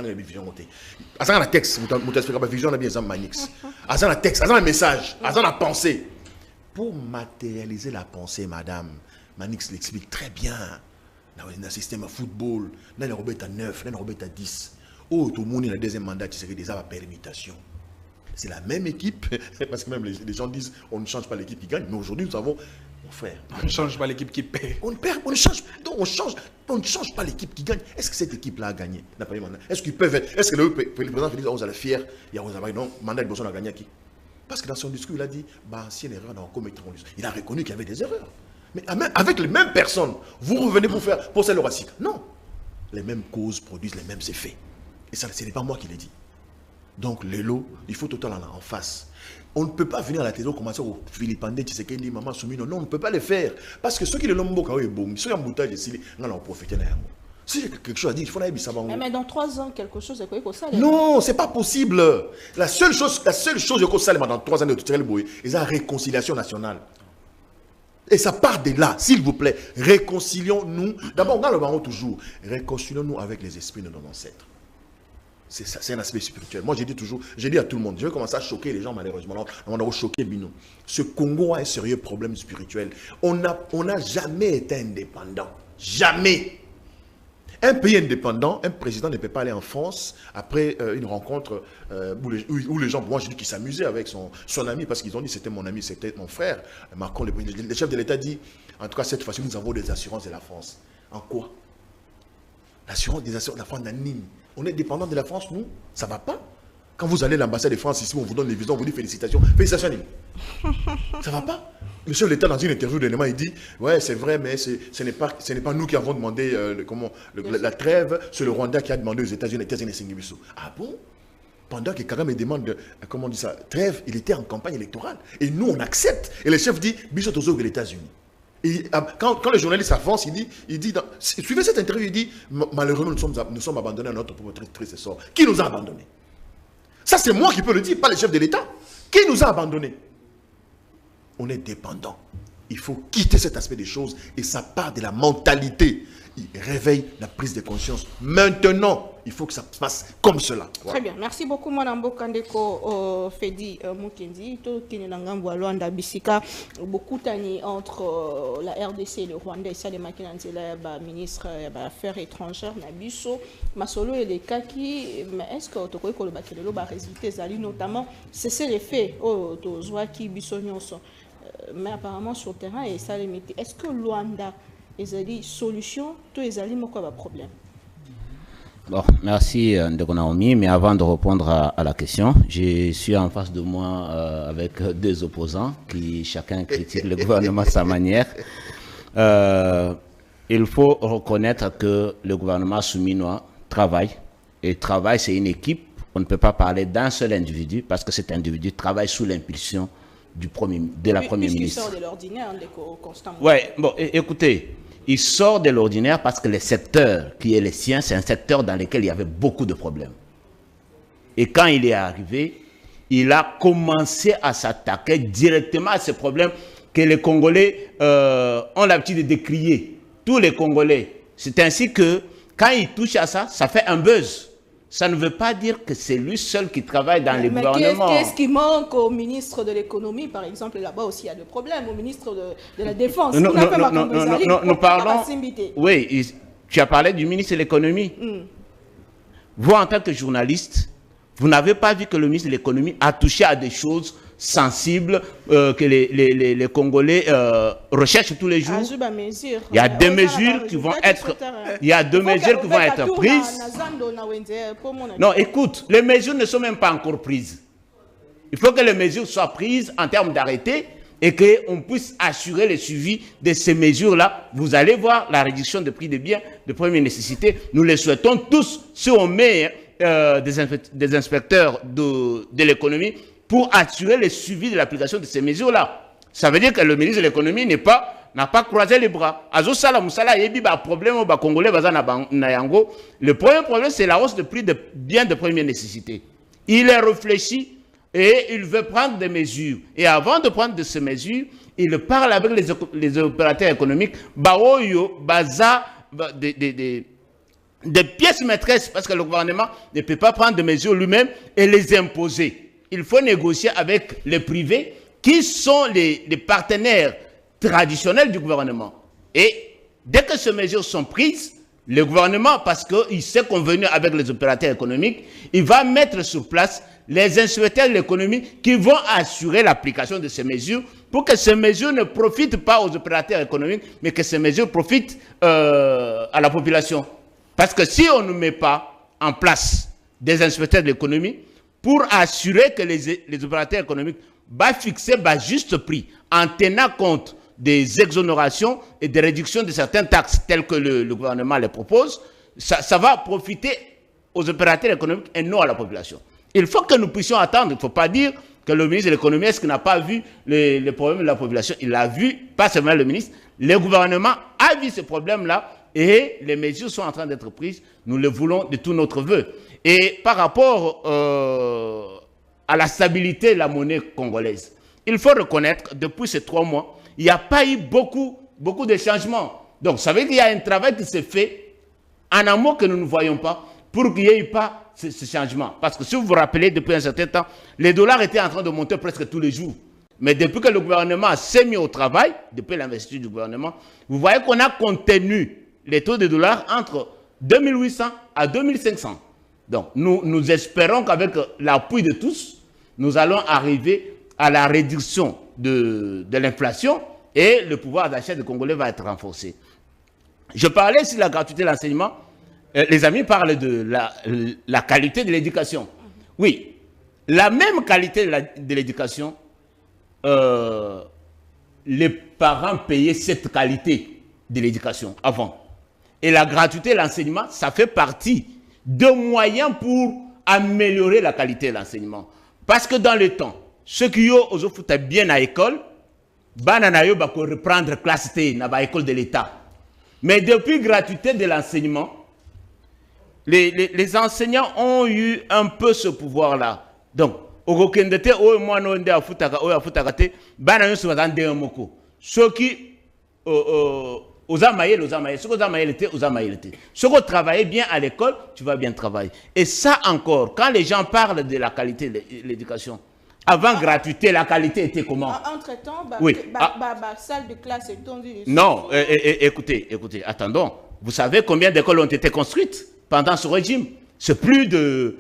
F: une vision. À un texte, on a vision, on a bien un manix. À un texte, à un message, à un pensée. Pour matérialiser la pensée, madame, Manix l'explique très bien. Dans un système de football, dans le Robert à 9, dans le Robert à 10. Oh, tout le monde, le deuxième mandat, c'est déjà la permutation. C'est la même équipe, parce que même les gens disent on ne change pas l'équipe qui gagne, mais aujourd'hui nous avons, mon frère.
E: On ne change pas l'équipe qui paie.
F: On ne change pas l'équipe qui gagne. Est-ce que cette équipe-là a gagné? Est-ce qu'ils peuvent être, est-ce que le président Félix Anzala fier, il y a non, mandat de Bosson a gagné à qui? Parce que dans son discours, il a dit, si une erreur, on commettra. Il a reconnu qu'il y avait des erreurs. Mais avec les mêmes personnes, vous revenez pour faire le racisme. Non. Les mêmes causes produisent les mêmes effets. Et ça, ce n'est pas moi qui l'ai dit. Donc, l'élo, il faut tout en face. On ne peut pas venir à la télé commencer au Philippandé, Tshisekedi, Maman Soumino. Non, on ne peut pas le faire. Parce que ceux qui le l'ont beaucoup, ceux qui ont boutage ici, on en profiter. Si j'ai quelque chose à dire, il faut aller à
D: mais dans 3 ans, quelque chose est quoi ça?
F: Non, c'est pas possible. La seule chose que ça dans 3 ans de tout le c'est la réconciliation nationale. Et ça part de là, s'il vous plaît. Réconcilions-nous. D'abord, on a le baron toujours. Réconcilions-nous avec les esprits de nos ancêtres. C'est un aspect spirituel. Moi, j'ai dit à tout le monde, je vais commencer à choquer les gens malheureusement. On a choqué Bino. Ce Congo a un sérieux problème spirituel. On n'a jamais été indépendant. Jamais. Un pays indépendant, un président ne peut pas aller en France après une rencontre où les gens, moi je dis qu'ils s'amusaient avec son ami, parce qu'ils ont dit c'était mon ami, c'était mon frère. Macron, le chef de l'État dit, en tout cas cette fois-ci nous avons des assurances de la France. En quoi? L'assurance des assurances de la France, on est dépendant de la France, nous? Ça ne va pas? Quand vous allez à l'ambassade de France ici, on vous donne les visas, on vous dit félicitations. Félicitations, ça ne va pas? Le chef de l'État, dans une interview d'éléments, il dit, ouais, c'est vrai, mais ce n'est pas nous qui avons demandé la trêve, c'est le Rwanda qui a demandé aux États-Unis. Ah bon? Pendant que Kagame demande, comment on dit ça, trêve, il était en campagne électorale. Et nous, on accepte. Et le chef dit, Bichot aux les États-Unis. Et quand le journaliste avance, il dit suivez cette interview, il dit, malheureusement, nous sommes abandonnés à notre propre triste sort. Qui nous a abandonnés? Ça, c'est moi qui peux le dire, pas le chef de l'État. Qui nous a abandonnés? On est dépendant. Il faut quitter cet aspect des choses et ça part de la mentalité. Il réveille la prise de conscience. Maintenant, il faut que ça se passe comme cela. Voilà.
D: Très bien. Merci beaucoup, Madame Bokandeko Fedi Mukendi. Tout qui n'est pas Luanda Bisika. Beaucoup d'années entre la RDC et le Rwanda. Et ça, les maquinanzela, ministre des Affaires étrangères, Nabiso, Masolo et les Kaki. Mais est-ce que tu crois que le Bakélelo va résulter, notamment, c'est l'effet, qui bisognoso. Mais apparemment, sur le terrain, et ça limite. Est-ce que Luanda, ils ont dit solution, tout les alliés, quoi le problème?
G: Bon, merci Ndeko Naomi, mais avant de répondre à la question, je suis en face de moi avec deux opposants qui chacun critique le gouvernement à sa manière. Il faut reconnaître que le gouvernement souminois travaille, et travail c'est une équipe. On ne peut pas parler d'un seul individu parce que cet individu travaille sous l'impulsion de la Première ministre. Il sort de l'ordinaire, constamment. Oui, bon, écoutez, il sort de l'ordinaire parce que le secteur qui est le sien, c'est un secteur dans lequel il y avait beaucoup de problèmes. Et quand il est arrivé, il a commencé à s'attaquer directement à ces problèmes que les Congolais ont l'habitude de décrier. Tous les Congolais. C'est ainsi que quand il touche à ça, ça fait un buzz. Ça ne veut pas dire que c'est lui seul qui travaille dans les gouvernements.
D: Qu'est-ce qui manque au ministre de l'économie, par exemple? Là-bas aussi, il y a des problèmes. Au ministre de la Défense.
G: Nous parlons... Oui, tu as parlé du ministre de l'économie. Vous, en tant que journaliste, vous n'avez pas vu que le ministre de l'économie a touché à des choses sensibles que les Congolais recherchent tous les jours. Il y a des mesures qui vont être, prises. Non, écoute, les mesures ne sont même pas encore prises. Il faut que les mesures soient prises en termes d'arrêté et qu'on puisse assurer le suivi de ces mesures-là. Vous allez voir la réduction des prix des biens de première nécessité. Nous les souhaitons tous si on met des inspecteurs de l'économie pour assurer le suivi de l'application de ces mesures-là. Ça veut dire que le ministre de l'économie n'a pas croisé les bras. Le premier problème, c'est la hausse de prix des biens de première nécessité. Il est réfléchi et il veut prendre des mesures. Et avant de prendre ces mesures, il parle avec les opérateurs économiques, des pièces maîtresses, parce que le gouvernement ne peut pas prendre des mesures lui-même et les imposer. Il faut négocier avec les privés qui sont les partenaires traditionnels du gouvernement. Et dès que ces mesures sont prises, le gouvernement, parce qu'il s'est convenu avec les opérateurs économiques, il va mettre sur place les inspecteurs de l'économie qui vont assurer l'application de ces mesures pour que ces mesures ne profitent pas aux opérateurs économiques, mais que ces mesures profitent à la population. Parce que si on ne met pas en place des inspecteurs de l'économie, pour assurer que les opérateurs économiques vont fixer juste prix en tenant compte des exonérations et des réductions de certaines taxes telles que le gouvernement les propose, ça va profiter aux opérateurs économiques et non à la population. Il faut que nous puissions attendre. Il ne faut pas dire que le ministre de l'économie, est-ce qu'il n'a pas vu les problèmes de la population? Il l'a vu, pas seulement le ministre. Le gouvernement a vu ces problèmes-là et les mesures sont en train d'être prises. Nous le voulons de tout notre vœu. Et par rapport à la stabilité de la monnaie congolaise, il faut reconnaître que depuis ces 3 mois, il n'y a pas eu beaucoup de changements. Donc, ça veut dire qu'il y a un travail qui s'est fait en amont que nous ne voyons pas pour qu'il n'y ait pas ce changement. Parce que si vous vous rappelez, depuis un certain temps, les dollars étaient en train de monter presque tous les jours. Mais depuis que le gouvernement s'est mis au travail, depuis l'investiture du gouvernement, vous voyez qu'on a contenu les taux de dollars entre 2800 à 2500. Donc, nous espérons qu'avec l'appui de tous, nous allons arriver à la réduction de l'inflation et le pouvoir d'achat des Congolais va être renforcé. Je parlais sur la gratuité de l'enseignement. Les amis parlent de la qualité de l'éducation. Oui, la même qualité de l'éducation, les parents payaient cette qualité de l'éducation avant. Et la gratuité de l'enseignement, ça fait partie de moyens pour améliorer la qualité de l'enseignement. Parce que dans le temps, ceux qui ont bien à l'école, ils vont reprendre classe T dans l'école de l'État. Mais depuis la gratuité de l'enseignement, les enseignants ont eu un peu ce pouvoir-là. Donc, ceux qui aux amaïles, ceux qui aux amaïles. Ceux qui travaillent bien à l'école, tu vas bien travailler. Et ça encore, quand les gens parlent de la qualité de l'éducation, avant gratuité, la qualité était comment?
D: Entre-temps,
G: oui.
D: salle de classe est tendue.
G: Non, écoutez, attendons. Vous savez combien d'écoles ont été construites pendant ce régime? C'est plus de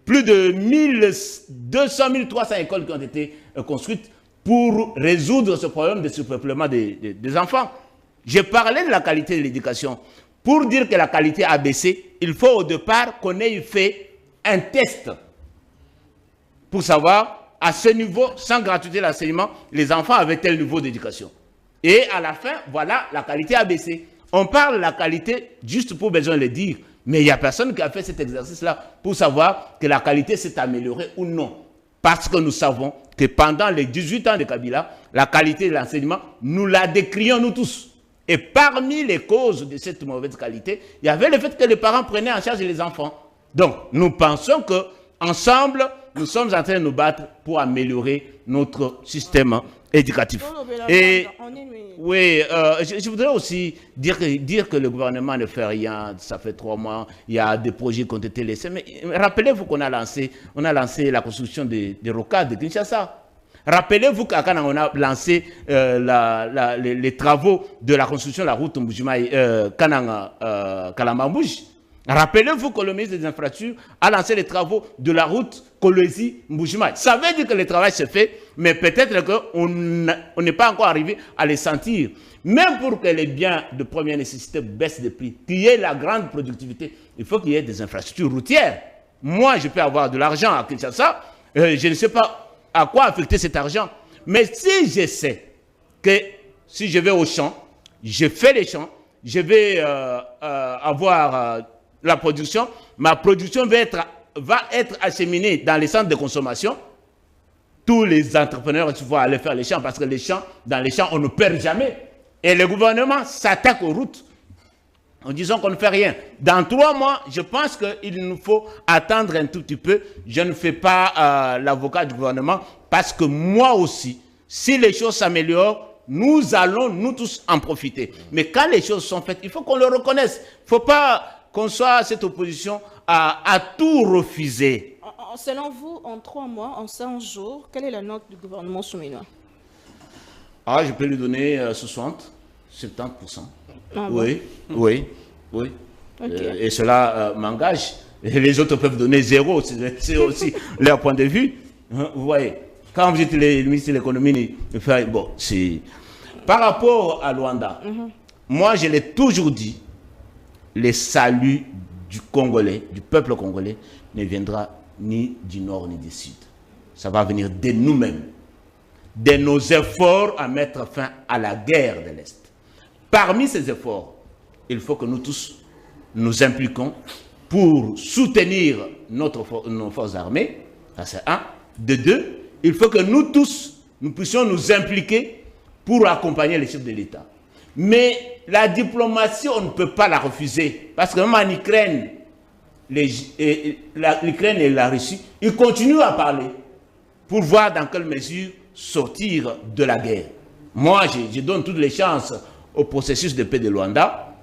G: 1200, 1300 écoles qui ont été construites pour résoudre ce problème de surpeuplement des enfants. J'ai parlé de la qualité de l'éducation. Pour dire que la qualité a baissé, il faut au départ qu'on ait fait un test pour savoir à ce niveau, sans gratuité de l'enseignement, les enfants avaient tel niveau d'éducation. Et à la fin, voilà, la qualité a baissé. On parle de la qualité juste pour besoin de le dire, mais il n'y a personne qui a fait cet exercice-là pour savoir que la qualité s'est améliorée ou non. Parce que nous savons que pendant les 18 ans de Kabila, la qualité de l'enseignement, nous la décrions nous tous. Et parmi les causes de cette mauvaise qualité, il y avait le fait que les parents prenaient en charge les enfants. Donc, nous pensons que ensemble, nous sommes en train de nous battre pour améliorer notre système éducatif. Et oui, je voudrais aussi dire que le gouvernement ne fait rien. Ça fait 3 mois, il y a des projets qui ont été laissés. Mais rappelez-vous qu'on a lancé la construction des rocades de Kinshasa. Rappelez-vous quand on a lancé les travaux de la construction de la route Kalambambouj. Rappelez-vous que le ministre des Infrastructures a lancé les travaux de la route Kolwezi-Mbujimaï. Ça veut dire que le travail se fait, mais peut-être qu'on n'est pas encore arrivé à les sentir. Même pour que les biens de première nécessité baissent de prix, qu'il y ait la grande productivité, il faut qu'il y ait des infrastructures routières. Moi, je peux avoir de l'argent à Kinshasa, je ne sais pas à quoi affecter cet argent. Mais si je sais que si je vais au champ, je fais les champs, je vais avoir la production, ma production va être acheminée dans les centres de consommation. Tous les entrepreneurs vont aller faire les champs parce que dans les champs, on ne perd jamais. Et le gouvernement s'attaque aux routes en disant qu'on ne fait rien. Dans 3 mois, je pense qu'il nous faut attendre un tout petit peu. Je ne fais pas l'avocat du gouvernement parce que moi aussi, si les choses s'améliorent, nous allons nous tous en profiter. Mais quand les choses sont faites, il faut qu'on le reconnaisse. Il ne faut pas qu'on soit à cette opposition à tout refuser.
D: Selon vous, en 3 mois, en 100 jours, quelle est la note du gouvernement souminois?
G: Je peux lui donner 60, 70%.
D: Ah,
G: oui, bon. oui.
D: Okay.
G: Et cela m'engage. Les autres peuvent donner 0, c'est aussi leur point de vue. Vous voyez, quand vous êtes le ministre de l'économie, bon, c'est... Par rapport à Luanda, moi je l'ai toujours dit, le salut du Congolais, du peuple congolais, ne viendra ni du nord ni du sud. Ça va venir de nous-mêmes, de nos efforts à mettre fin à la guerre de l'Est. Parmi ces efforts, il faut que nous tous nous impliquons pour soutenir nos forces armées. Ça c'est 1. De 2, il faut que nous tous, nous puissions nous impliquer pour accompagner les chefs de l'État. Mais la diplomatie, on ne peut pas la refuser. Parce que même en Ukraine, l'Ukraine et la Russie, ils continuent à parler pour voir dans quelle mesure sortir de la guerre. Moi, je donne toutes les chances au processus de paix de Luanda.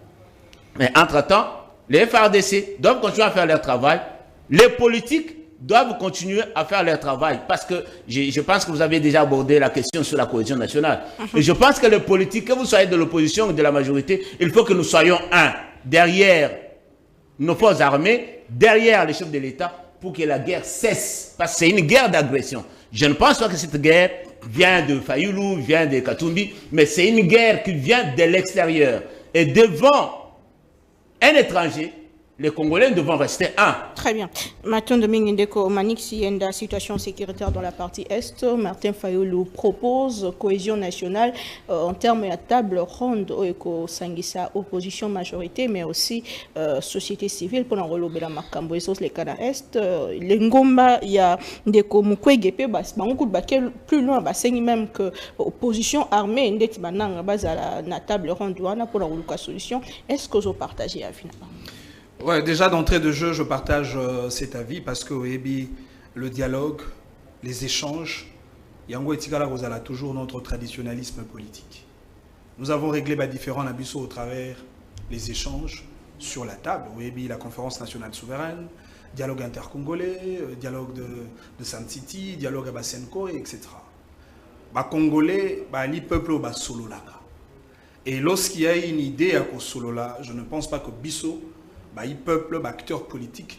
G: Mais entre-temps, les FARDC doivent continuer à faire leur travail. Les politiques doivent continuer à faire leur travail. Parce que je pense que vous avez déjà abordé la question sur la cohésion nationale. Et je pense que les politiques, que vous soyez de l'opposition ou de la majorité, il faut que nous soyons un derrière nos forces armées, derrière les chefs de l'État, pour que la guerre cesse. Parce que c'est une guerre d'agression. Je ne pense pas que cette guerre vient de Fayoulou, vient de Katumbi, mais c'est une guerre qui vient de l'extérieur. Et devant un étranger, les Congolais devront rester un.
D: Très bien. Martin Domingue Ndeko, Manix Yenda, situation sécuritaire dans la partie Est. Martin Fayoulou propose cohésion nationale en termes de table ronde au Sangisa, opposition majorité, mais aussi société civile pour enrôler la Makambo et les Canada Est. Les Ngomba, il y a Ndeko Mukwegepe, plus loin, même que opposition armée, à la table ronde pour enrôler la solution. Est-ce que vous partagez finalement?
E: Ouais, déjà d'entrée de jeu, je partage cet avis parce que le dialogue, les échanges, Yango Etigala Rosala toujours notre traditionnalisme politique. Nous avons réglé les différents abyssos au travers les échanges sur la table. Oui, la conférence nationale souveraine, dialogue intercongolais, dialogue de San City, dialogue à Basenko, etc. Les Congolais, les peuples au Sololaka. Et lorsqu'il y a une idée à Solola, je ne pense pas que Bisso, les peuples, les acteurs politiques,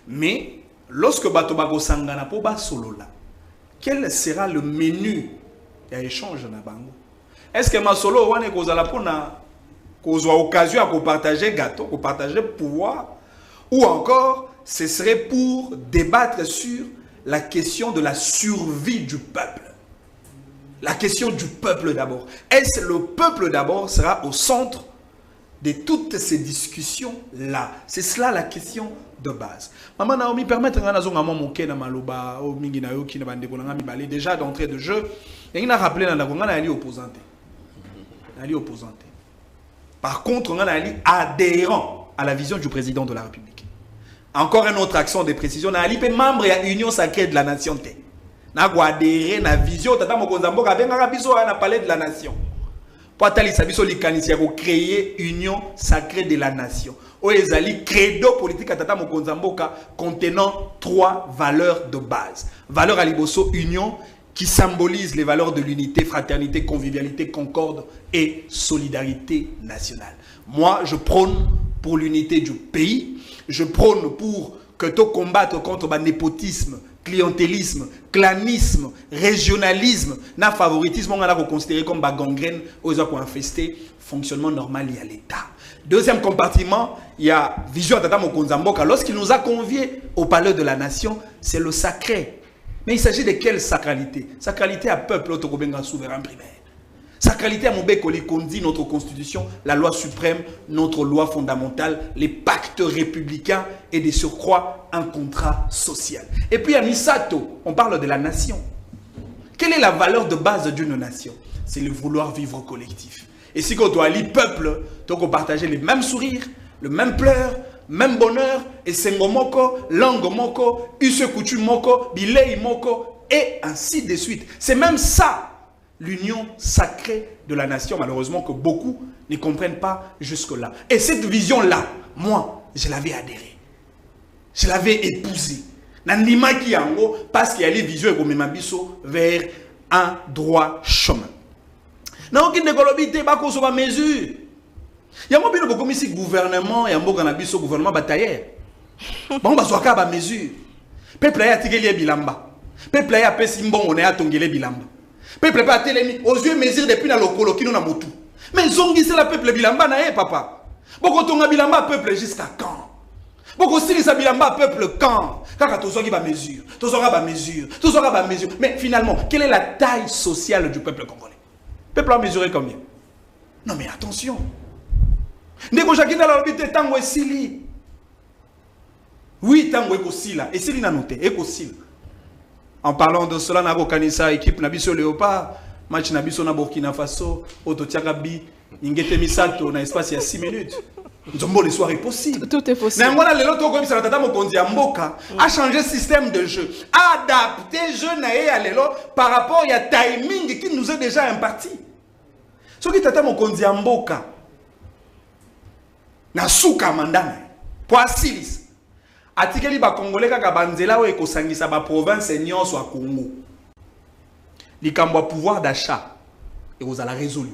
E: mais lorsque Batobago Sangana po Solola, quel sera le menu d'échange na bango? Est-ce que ma solo wane kozala pona kozwa occasion à partager gâteau, à partager pouvoir, ou encore ce serait pour débattre sur la question de la survie du peuple. La question du peuple d'abord. Est-ce que le peuple d'abord sera au centre de toutes ces discussions-là? C'est cela la question de base. Maman Naomi, permettre à Nazon Amon Moké na Maloba, au Minginayo, qui n'a pas de déjà d'entrée de jeu, il a rappelé dans la Congo, il opposante. Il opposante. Par contre, on a un adhérent à la vision du président de la République. Encore une autre action de précision, on a un membre de l'Union sacrée de la nation. On a adhéré à la vision, on a parlé de la nation. Pour créer l'Union sacrée de la nation. Oezali credo politique atata mokonzamboka contenant 3 valeurs de base. Valeur à liboso, union, qui symbolise les valeurs de l'unité, fraternité, convivialité, concorde et solidarité nationale. Moi, je prône pour l'unité du pays. Je prône pour que tu combattes contre le népotisme, clientélisme, clanisme, régionalisme, na favoritisme, on a considéré comme gangrène, aux a infesté fonctionnement normal à l'État. Deuxième compartiment, il y a Vision Tata Mokonzamboka. Lorsqu'il nous a conviés au palais de la nation, c'est le sacré. Mais il s'agit de quelle sacralité? Sacralité à peuple, autokobenga souverain primaire. Sacralité à Mobekoli Kondi, notre constitution, la loi suprême, notre loi fondamentale, les pactes républicains et de surcroît un contrat social. Et puis à Misato, on parle de la nation. Quelle est la valeur de base d'une nation? C'est le vouloir vivre collectif. Et si on doit aller peuple, donc on partage les mêmes sourires, le même pleur, même bonheur, et sengo moko, langue moko, use coutume moko, bilei moko, et ainsi de suite. C'est même ça, l'union sacrée de la nation, malheureusement que beaucoup ne comprennent pas jusque-là. Et cette vision-là, moi, je l'avais adhérée. Je l'avais épousée. Nandima ki yango, parce qu'il y a les visions vers un droit chemin. Na aucune écolobité ba ko so ba mesure. Yango bino ko komisi gouvernement ya mboka na biso gouvernement batailleur. Bon ba soka ba mesure. Peuple ya tikeli bilamba. Peuple ya pesi mbongo na ya tongele bilamba. Peuple pa telemi aux yeux mesure depuis na lokolo kino na motu. Mais zongi c'est la peuple bilamba na ye papa. Boko tonga bilamba peuple jusqu'à quand? Boko silisa bilamba peuple quand? Kaka tozoki ba mesure. Tozoka ba mesure. Tozoka ba mesure. Mais finalement, quelle est la taille sociale du peuple congolais? Le peuple a mesuré combien? Non mais attention. Ndeko Jacquina la lobite tango esili. Oui, tango ekosila. Esili na noté, ekosila. En parlant de cela, na kanisa équipe Nabiso Léopard, match Nabiso na Burkina Faso, Ototiaka bi, Ingete Misato na espace il y a 6 minutes. Nzombo, le soir est possible.
D: Tout est possible.
E: Nangwana lelo to comme ça tata mokonzi ya mboka a changé le système de jeu, adapté jeu na ye ya lelo par rapport à timing qui nous est déjà imparti. Ce qui tata mokonzi ya mboka na suka mandana poisilis atikeli ba congolais kaka banzela o ekosangisa ba province nyonso a Congo. Likambo ya pouvoir d'achat et vous allez résolu.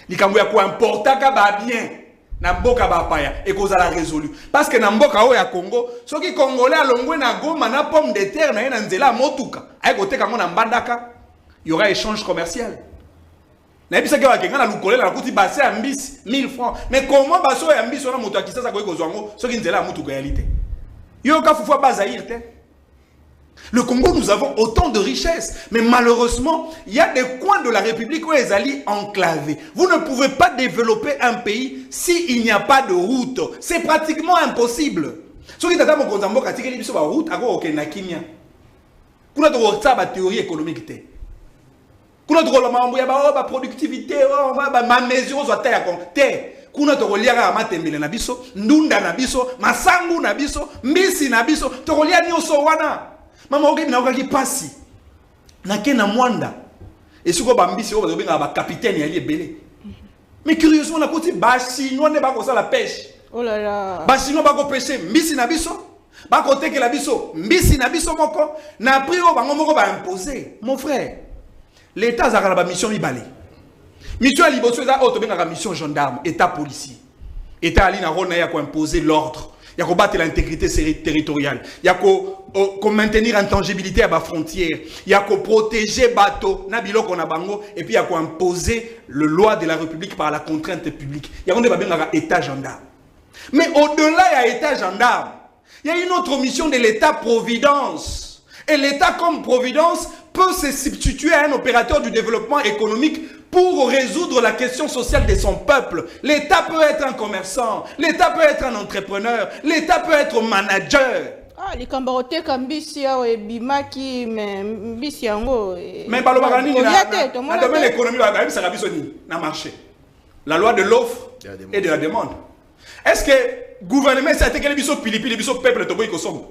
E: Likambo ya ko importa ka ba bien na mboka bapaya et cause à la résolu parce que na mboka o ya Congo ceux qui congolais alongwe na goma na pomme de terre na na nzela motuka ay kote kango na mbandaka il y aura échange commercial na bisa ke wakenga na lukolela na kuti base ya mbisi 1000 francs mais comment baso ya mbisi na moto akisa sa ko kozwango ceux qui nzela motuka réalité yo ka fufa bazaïr te. Le Congo, nous avons autant de richesses. Mais malheureusement, il y a des coins de la République où ils allaient enclavés. Vous ne pouvez pas développer un pays s'il n'y a pas de route. C'est pratiquement impossible. Ce qui est à Mokonzambo, c'est qu'il y a une route à Kenya. Vous avez une théorie économique. Vous avez une productivité, ma mesure, vous avez kuna tokoliaka amatembele na biso, ndunda na biso, masangu na biso, mbisi na biso, tokolia nyoso wana. Mama oke na okaki pasi. Na ke na mwanda. Et si vous avez un capitaine, il est belé. Mais curieusement, on a côté Chinois n'est pas comme ça la pêche.
D: Oh là là.
E: Chinois pas comme pêcher, mbisi na biso. Ba côté que la biso, mbisi na biso moko. Na pris au bango moko ba imposer. Mon frère, l'État a la mission ibali. Mission à Liboso, il a une mission gendarme, État policier. État ali na rôle na ya ko imposer l'ordre. Il y a combattre l'intégrité territoriale. Il y a qu'on maintenir intangibilité à la frontière. Il y a qu'on protéger bateau, nabilo qu'on a bango, et puis il y a qu'on imposer le loi de la République par la contrainte publique. Il y a qu'on débat bien État gendarme. Mais au-delà, il y a État gendarme. Il y a une autre mission de l'État-providence. Et l'État comme providence peut se substituer à un opérateur du développement économique pour résoudre la question sociale de son peuple. L'État peut être un commerçant, l'État peut être un entrepreneur, l'État peut être un manager.
D: Ah, les cambarotés comme Bissia et Bimaki, mais Bissiango.
E: Mais dans le domaine économique, ça a un marché. La loi de l'offre et de la demande. Est-ce que le gouvernement s'est attaqué les pilipi, les peuple toboy ko somba?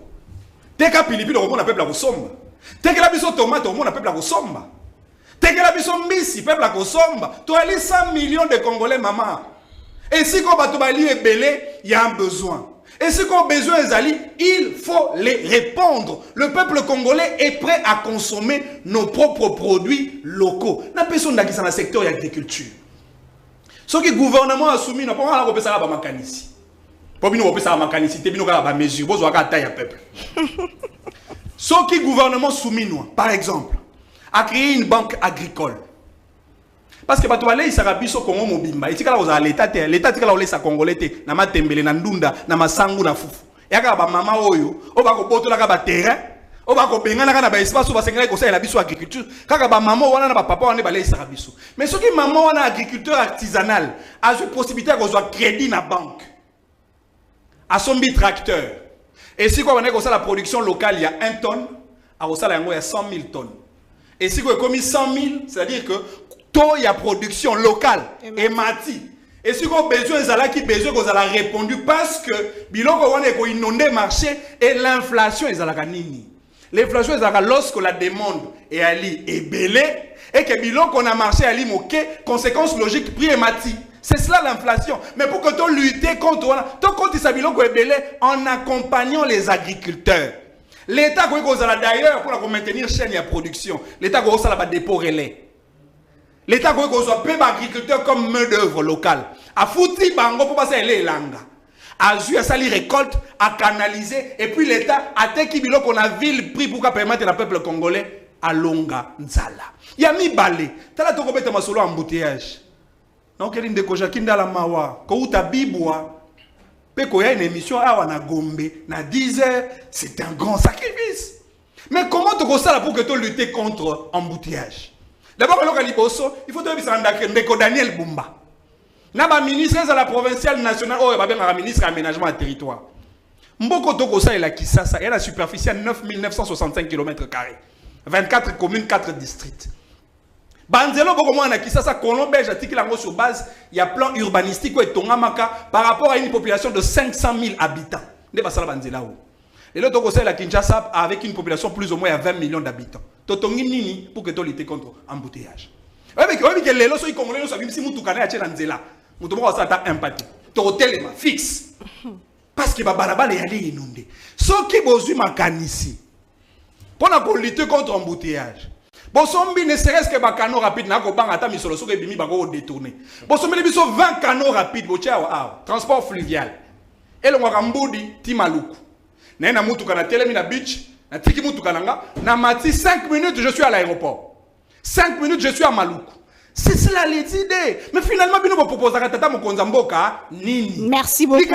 E: T'es qu'à pilipi, le peuple à somba. T'es qu'à la biso tomate, le peuple à somba. T'es que la biso mbisi, peuple à somba. Tu as les 100 millions de Congolais, maman. Et si on va est belé, il y a un besoin. Et si on a besoin d'Ali, il faut les répondre. Le peuple congolais est prêt à consommer nos propres produits locaux. La personne qui est dans le secteur de l'agriculture. Ce que le gouvernement a soumis, nous ne pouvons pas faire ici. Pour nous, on peut faire ici, nous avons des mesures, nous avons taille à peuple. Ce que le gouvernement soumis, nous, par exemple, a créé une banque agricole. Parce que tu vas aller, il sera biso Congo mobimba. Et tu vas l'État, l'État tu vas aller sa Congolais, na matembele, na ndunda, na masangu, na fufu. Et quand ba maman oyo, on va ko la ba terrain, on va ko benga na ba espace, on va s'engager ko ça la biso agriculture. Quand ba maman wana na ba papa wana ba aller sera biso. Mais ce qui maman wana agriculteur artisanal, a une possibilité ko soit crédit na banque. A son tracteur. Et si on a la production locale, il y a 1 tonne, à Osala il y a 100 000 tonnes. Et si on a commis 100 000, c'est-à-dire que il y a production locale et mati. Et si on a besoin qu'on a répondu parce que biloko wana ko inonder marché et l'inflation est à nini. L'inflation est lorsque la demande est ali est belée et que biloko on a marché ali moké, conséquence logique prix et mati. C'est cela l'inflation. Mais pour que tu luttes contre ça biloko est belé en accompagnant les agriculteurs. L'État d'ailleurs pour maintenir chaîne de production. L'État a dépôt relais. L'État a des agriculteurs comme main d'œuvre locale. A fouti bango pour passer les langues. A joué à sali récolte, à canaliser. Et puis l'État a teki bilo qu'on a ville pris pour permettre au peuple congolais à longa nzala. Y a mis balé. T'as la toko bête ma solo embouteillage. Donc il y a une décoja qui n'a la mawa. Quand tu as bibwa, il y a une émission à Gombe, na 10 heures, c'est un grand sacrifice. Mais comment tu fais ça pour que tu luttes contre l'embouteillage? D'abord, il faut que Daniel Bumba. Naba ministre de la provinciale nationale, oh, il y a un ministre d'aménagement à territoire. Mboko Tokosa et la Kisasa, il y a la superficie à 9 965 km². 24 communes, 4 districts. Banzelo Bokomo na Kisasa, Colombe, j'articule sur base, il y a plan urbanistique et Tongamaka par rapport à une population de 500 000 habitants. Ne pas ça Banzela où. Et l'autre côté, la Kinshasa avec une population plus ou moins à 20 millions d'habitants. Totongi nini pour que tu luttes contre l'embouteillage. Oui, mais les lois sont congolais, nous savons si nous tukane à Tchélanzela. Nous devons avoir ça empathie. Totel fixe. Parce que Babaraba est allé inondé. Ce qui est besoin ici. Pour lutter contre l'embouteillage. Bosombi ne serait-ce que un canot rapide, n'a pas ata misolo so ke bimi bako détourner. Bosombi biso 20 canaux rapides, transport fluvial. Et le Mwakambudi Timaluku. Na mutuka na telemi na beach, na tiki mutuka nanga, na mati 5 minutes je suis à l'aéroport. 5 minutes je suis à Maluku. C'est cela les idées. Mais finalement bino bo proposer tata mokonza mboka nini.
D: Merci beaucoup.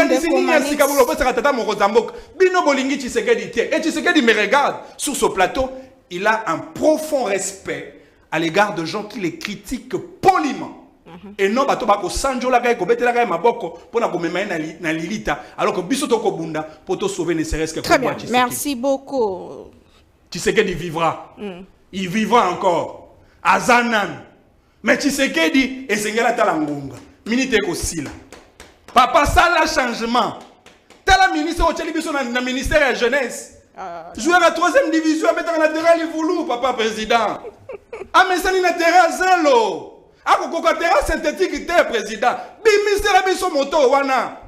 E: Bino bolingi Tshisekedi tie. Et Tshisekedi me regarde sur ce plateau. Il a un profond respect à l'égard de gens qui les critiquent poliment. Et non, bato sanjo la gaye ko betela gaye maboko pour na komema na lilita alors que biso toko bunda pour te sauver ne serait-ce que
D: très bien. Merci beaucoup.
E: Tshisekedi vivra. Il vivra encore. Azanan. Mais Tshisekedi esengela tala ngonga. Minute ko sila. Papa ça la changement. Tala ministre au télévision na ministère de la jeunesse. Jouer à la 3e division, mettre en latéral, il voulou, papa président. amesani na terrain zelo akokoka terrain synthétique te président bimisela biso moto wana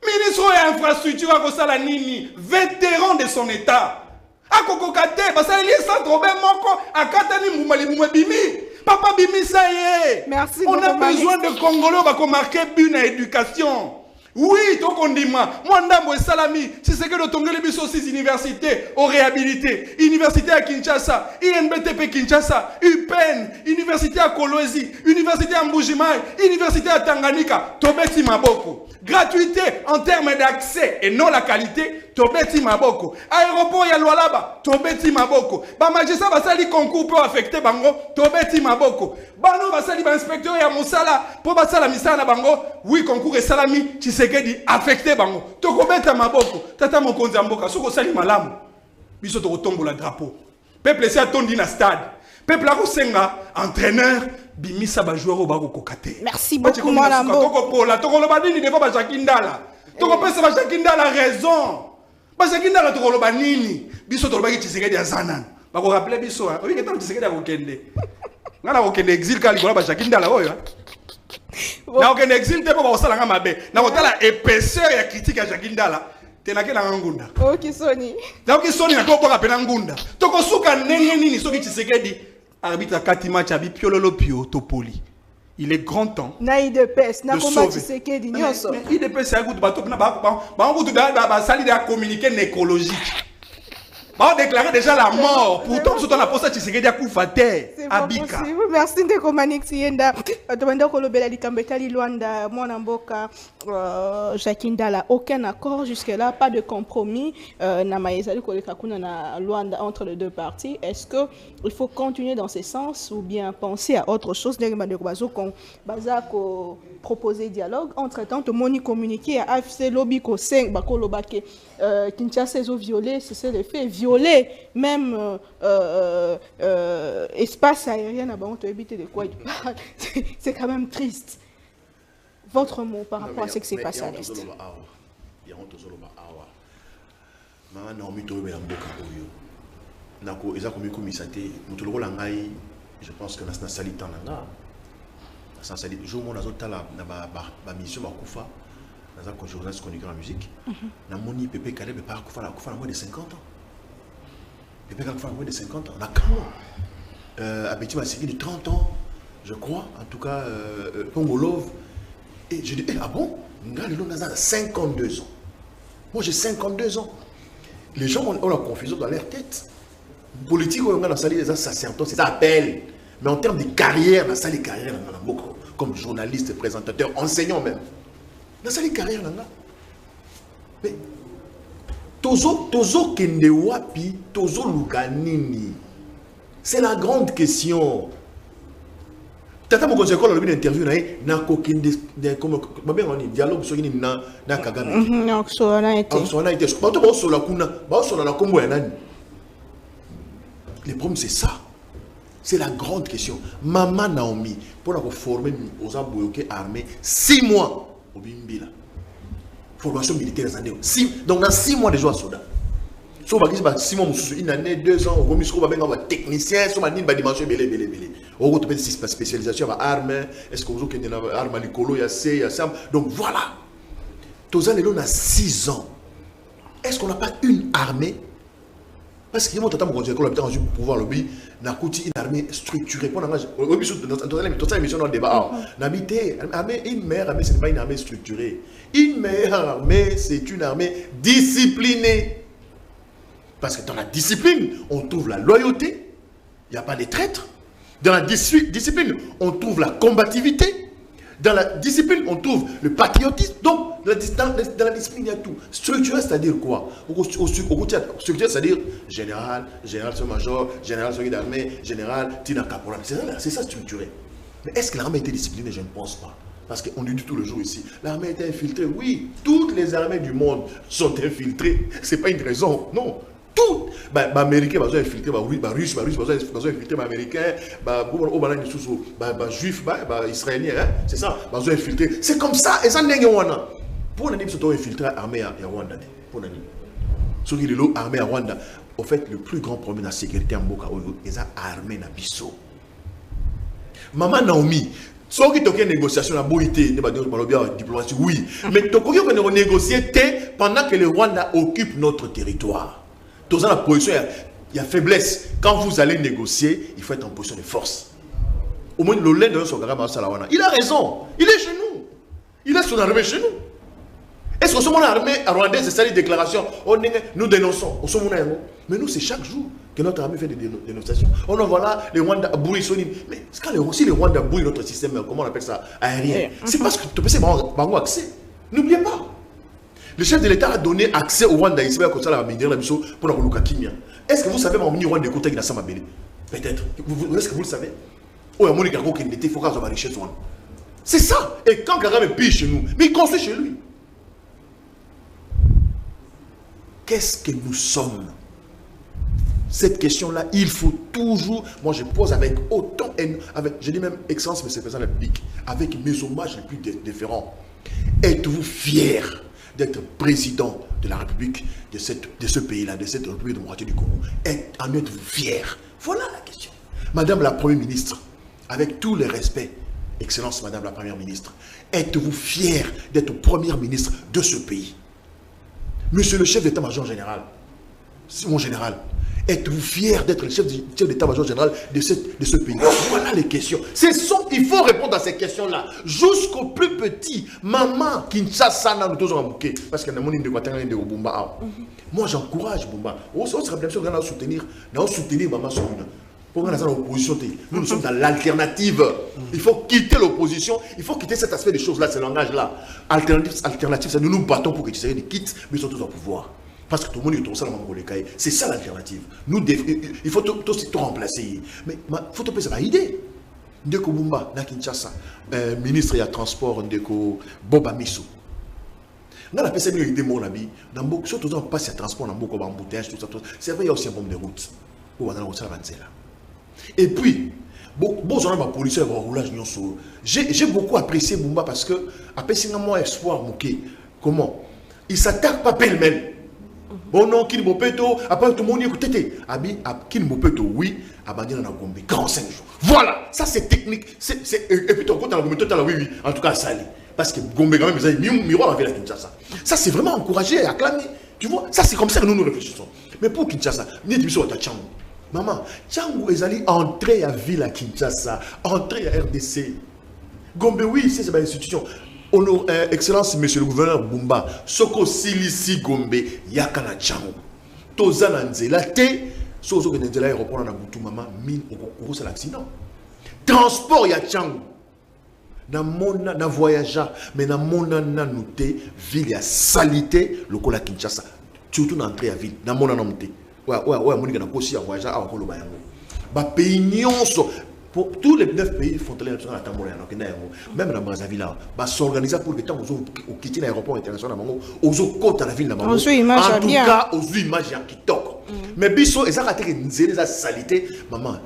E: ministre ya infrastructure akosala nini vétéran de son état akokoka te basali centre be moko akatani mbuma libuma bimi papa bimisa ye.
D: Merci.
E: On a besoin de Congolais qui marquer but dans l'éducation. Oui, tout qu'on dit moi ndambo et salami, si c'est que le Tongolais biso 6 universités au réhabilité, université à Kinshasa, INBTP Kinshasa, UPEN, université à Kolwezi, université à Mbujimai, université à Tanganyika, Tobeti Maboko. Gratuité en termes d'accès et non la qualité, Tobeti Maboko. Aéroport ya Lualaba, Tobeti Maboko. Ba magistrat basali concours peut affecter bango, Tobeti Maboko. Bano basali ba inspecteur ya Mosala, pour basala misala bango, oui concours et salami, Tshisekedi affecté bango. Tokobeta Maboko, tata mokonzi mboka, soko sali malamu. Biso to tombola drapeau. Peuple si atondi na stade. Peuple a senga entraîneur bimisa ba joueur au bako kokate.
D: Merci beaucoup Malambo.
E: Koko pola tokoloba nini devant ba Jakindala. Tokopesa ba Jakindala raison. Ba Jakindala tokoloba nini? Biso toloba ki Tshisekedi azanan. Bako rappeler biso hein. Oui que tant Tshisekedi akokende. Ngala kokende exil kali kola ba Jakindala oyo. Na okende exil te po ba osala nga mabe. Na kotala épaisseur ya critique ya Jakindala. Tenake na ngunda.
D: Ok Sony.
E: Na ok Sony na ko rappeler ngunda. Tokosuka ndenge nini soki Tshisekedi arbitre kati match abi piololo pio topoli. Il est grand temps.
D: Na IDPS na combat
E: sauver.
D: Tshisekedi nyonso.
E: IDPS c'est un goût bateau na ba goût da sali de communiqué nécrologique. Ba déclarer déjà la mort. Pourtant surtout la poste Tshisekedi a kufa terre abika.
D: Merci de Komanik Sienda. Tobanda kolobela likambetali Luanda mwana mboka Jakindala. Aucun accord jusque-là, pas de compromis na maezali koleka kuna na Luanda entre les deux parties. Est-ce que il faut continuer dans ce sens ou bien penser à autre chose derrière de bazo kon bazako proposer dialogue entre-temps to moni communiquer à AFC lobby ko 5 bakolobake Kinshasa ont violé, c'est le fait violer même espace aérien à Bango, éviter de quoi il parle. C'est quand même triste. Votre mot par rapport à ce qui s'est passé à l'Est.
F: Je pense que na salita nanga sans salit jour mon azotala na ba mission ba kufa na za journaliste chroniqueur en musique na moni Pepe Kalebe pas kufa la kufa à moins de 50 ans. Pepe Kalebe kufa à moins de 50 ans na Kamo Abeti Masiki de 30 ans je crois en tout cas Pongolov et je dis ah bon ngali lo na 52 ans. Moi j'ai 52 ans. Les gens ont la confusion dans leur tête. Politique, on a salé des sacerdotes, c'est ça appel. Mais en termes de carrière, on a salé carrière comme journaliste, présentateur, enseignant même. On a salé carrière là. Mais Tozo kende wapi, Tozo lukanini. C'est la grande question. Tata mon conseil, quand on a vu l'interview, na kokende comme on dit dialogue sur une na Kagame.
D: Non, ça a été.
F: Ça a été. Ba to ba so la kuna, ba so la kombo ya nani. Le problème, c'est ça. C'est la grande question. Maman Naomi, pour la former aux Aboyoke armés, 6 mois au Bimbila. Formation militaire des années. Donc, dans 6 mois, déjà, soldats. So, 6 mois, une année, 2 ans, au ministre, on va technicien, sur ma dimension, belé. On va trouver une spécialisation en armes. Est-ce que vous avez une arme à l'écolo, il y a C, il y a ça. Donc, voilà. Tous les on a 6 ans. Est-ce qu'on n'a pas une armée? Parce qu'il y a un pouvoir lobby, une armée structurée. Dans la mission, dans le débat, une meilleure armée, ce n'est pas une armée structurée. Une meilleure armée, c'est une armée disciplinée. Parce que dans la discipline, on trouve la loyauté, il n'y a pas de traîtres. Dans la discipline, on trouve la combativité. Dans la discipline, on trouve le patriotisme. Donc, dans la discipline, il y a tout. Structuré, c'est-à-dire quoi? Structuré, c'est-à-dire général, major, général soldat d'armée, général, tina caporal. C'est ça structuré. Mais est-ce que l'armée était disciplinée? Je ne pense pas. Parce qu'on dit tout le jour ici, l'armée était infiltrée. Oui, toutes les armées du monde sont infiltrées. Ce n'est pas une raison, non. Tout, les Américains sont infiltrés, les Russes sont infiltrés, les Américains, les Juifs, les Israéliens, c'est ça, ils sont infiltrés. C'est comme ça, et ça n'est pas pour nous, ils sont infiltrés l'armée à Rwanda. Pour nous, ceux qui sont armés à Rwanda, en fait, le plus grand problème de la sécurité en Boka, c'est l'armée à Bissau. Maman Naomi, ceux qui ont une négociation à Boïté, diplomatie, oui. Mais tu peux négocier pendant que le Rwanda occupe notre territoire. Dans la position, il y a faiblesse. Quand vous allez négocier, il faut être en position de force. Au moins, il a raison. Il est chez nous. Il a son armée chez nous. Est-ce que son armée rwandaise, c'est ça les déclarations? Nous dénonçons. Mais nous, c'est chaque jour que notre armée fait des dénonciations. On en voit là, les Rwandais brouillent. Mais si les Rwandais brouillent notre système, comment on appelle ça, aérien, c'est parce que tu peux avoir accès. N'oubliez pas. Le chef de l'État a donné accès au Rwanda ici pour la Kimia. Est-ce que vous savez mon Rwanda côté qui n'a pas peut-être. Est-ce que vous le savez? C'est ça. Et quand Kagame pille chez nous, mais il construit chez lui. Qu'est-ce que nous sommes? Cette question-là, il faut toujours, moi je pose avec autant, je dis même Excellence, mais c'est président de la République, avec mes hommages les plus différents. Êtes-vous fiers d'être président de la République de ce pays-là, de cette République démocratique du Congo? En êtes-vous fiers? Voilà la question. Madame la Première ministre, avec tout le respect, Excellence Madame la Première ministre, êtes-vous fiers d'être Première ministre de ce pays? Monsieur le chef d'état-major général, mon général, êtes-vous fier d'être le chef d'état-major général de ce pays? Voilà les questions. Il faut répondre à ces questions-là. Jusqu'au plus petit. Maman, Kinshasa, nous tous en bouquet. Parce qu'il y a des gens qui ont Bumba. Moi, j'encourage Bumba. On serait bien sûr de soutenir Maman Soumina. Pour nous, l'opposition, nous sommes dans l'alternative. Il faut quitter l'opposition. Il faut quitter cet aspect des choses-là, ce langage-là. Alternative, ça, nous nous battons pour que tu sois des quittes, mais ils sont tous au pouvoir. Parce que tout le monde est au sein de c'est ça l'alternative. Il faut tout remplacer. Mais il faut tout ça idée. Ndeko Bumba, na Kinshasa, ministre de transport, Ndeko Boba Misso. Dans la PCM, il y a des mots surtout quand on passe à transport, on a embouteillage, tout ça. C'est vrai, il y a aussi un bombe de route. Et puis, j'ai beaucoup apprécié Bumba parce que, après, c'est un espoir, comment? Il ne s'attaque pas pêle-mêle. Bon non, Kini Mopeto, après tout le monde écoutez, Kini Mopeto, oui, abandonné dans Gombe, 45 jours. Voilà, ça c'est technique. Et puis ton compte dans la Gombe, oui, en tout cas, ça allait. Parce que Gombe, quand même, ils avaient mis un miroir avec la Kinshasa. Ça c'est vraiment encouragé et acclamé. Tu vois, ça c'est comme ça que nous réfléchissons. Mais pour Kinshasa, nous disons à Tchango. Maman, Tchango est allé entrer à ville à Kinshasa, entrer à RDC. Gombe, oui, c'est une institution. Excellence, monsieur le gouverneur Bumba, Soko Silisi Gombe, Yakana Tchango. Tozana Nzela te, Sozo Nzela aéroport na Boutou Maman, mine au c'est l'accident. Transport ya Tchango. Na voyageur, mais na mona na nouté, ville ya salité, le cola Kinshasa. Surtout dans l'entrée à ville, na mona na nouté. Ouais, Monika na kosi ya voyageur, à Okolo Bayango. Ba pays nyonso. Pour tous les 9 pays font l'élection à la Tambouré, même dans Brazzaville, va s'organiser pour que les gens au quitter l'aéroport international, aux côtes à la ville, en tout cas aux images qui toquent. Mais Bisso, ils ont raté une salité, maman,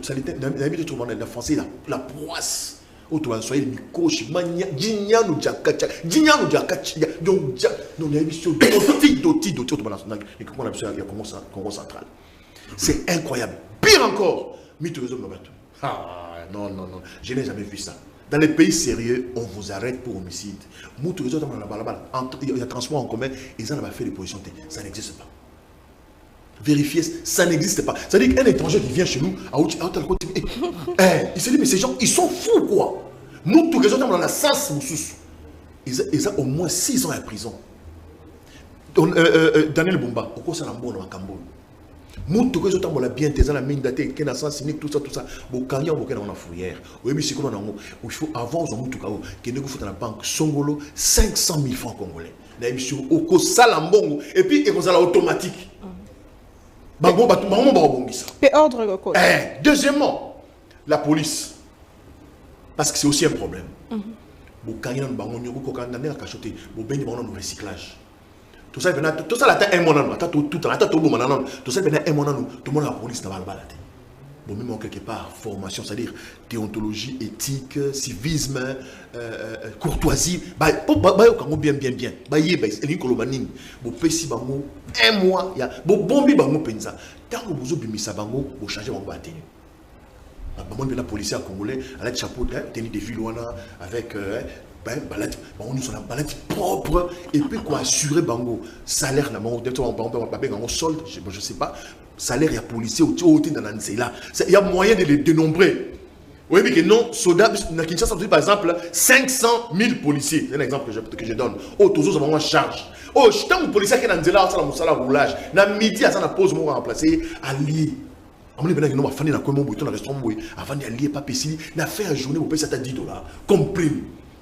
F: salité, la français, la poisse. Autour soyez les coachs, Dignan ou Djakacha, donc, nous avons mis sur d'autres, Congo central. C'est incroyable. Pire encore, mythe réseau Novato. Ah, non, je n'ai jamais vu ça. Dans les pays sérieux, on vous arrête pour homicide. Il y a transport en commun, ils en ont fait des positions. Ça n'existe pas. Vérifiez, ça n'existe pas. C'est-à-dire qu'un étranger qui vient chez nous, il se dit, mais ces gens, ils sont fous, quoi. Nous, tous les autres, dans la sens, ils ont au moins 6 ans en prison. Daniel Bumba, au cours de la Cambodge. Moutou que je t'en la bien tes la mine daté qui n'a sens cynique tout ça bon quand on a la fourrière oui mais c'est qu'on a il faut avant on moutou kao qui ne faut dans la banque Songolo 500 000 francs congolais la émission au co salambongo et puis et ça automatique bango bango bonbisa
D: et ordre le code
F: deuxièmement la police parce que c'est aussi un problème bon quand il y a bango nyoko ko quand na cachoté bon ben bango no recyclage. Tout ça, là, un monanon, tout ça, un monanon, tout le monde a la police dans la balade. Bon, même quelque part, formation, c'est-à-dire déontologie, éthique, civisme, courtoisie, bien. Bon, pessi bango, un mois, il y a bon bombi bango penza. Tant que vous avez mis ça bango, vous changez mon bâtiment. Les policiers congolais, avec chapeau, tenue de ville, avec on sont balade propre et puis quoi assurer bango salaire là on solde je sais pas salaire et policier au dans là il y a moyen de les dénombrer. Oui mais que non soda na Kinshasa par exemple 500 000 policiers c'est un exemple que je donne tous autres en charge je tant que policier qui est dans nzela ça la musala roulage na midi à ça na pause moi remplacer allié amoni bena no bafandi na kwemo boito na restaurant boy avant d'allier pas pesili na fait un journée pour payer ça $10 compris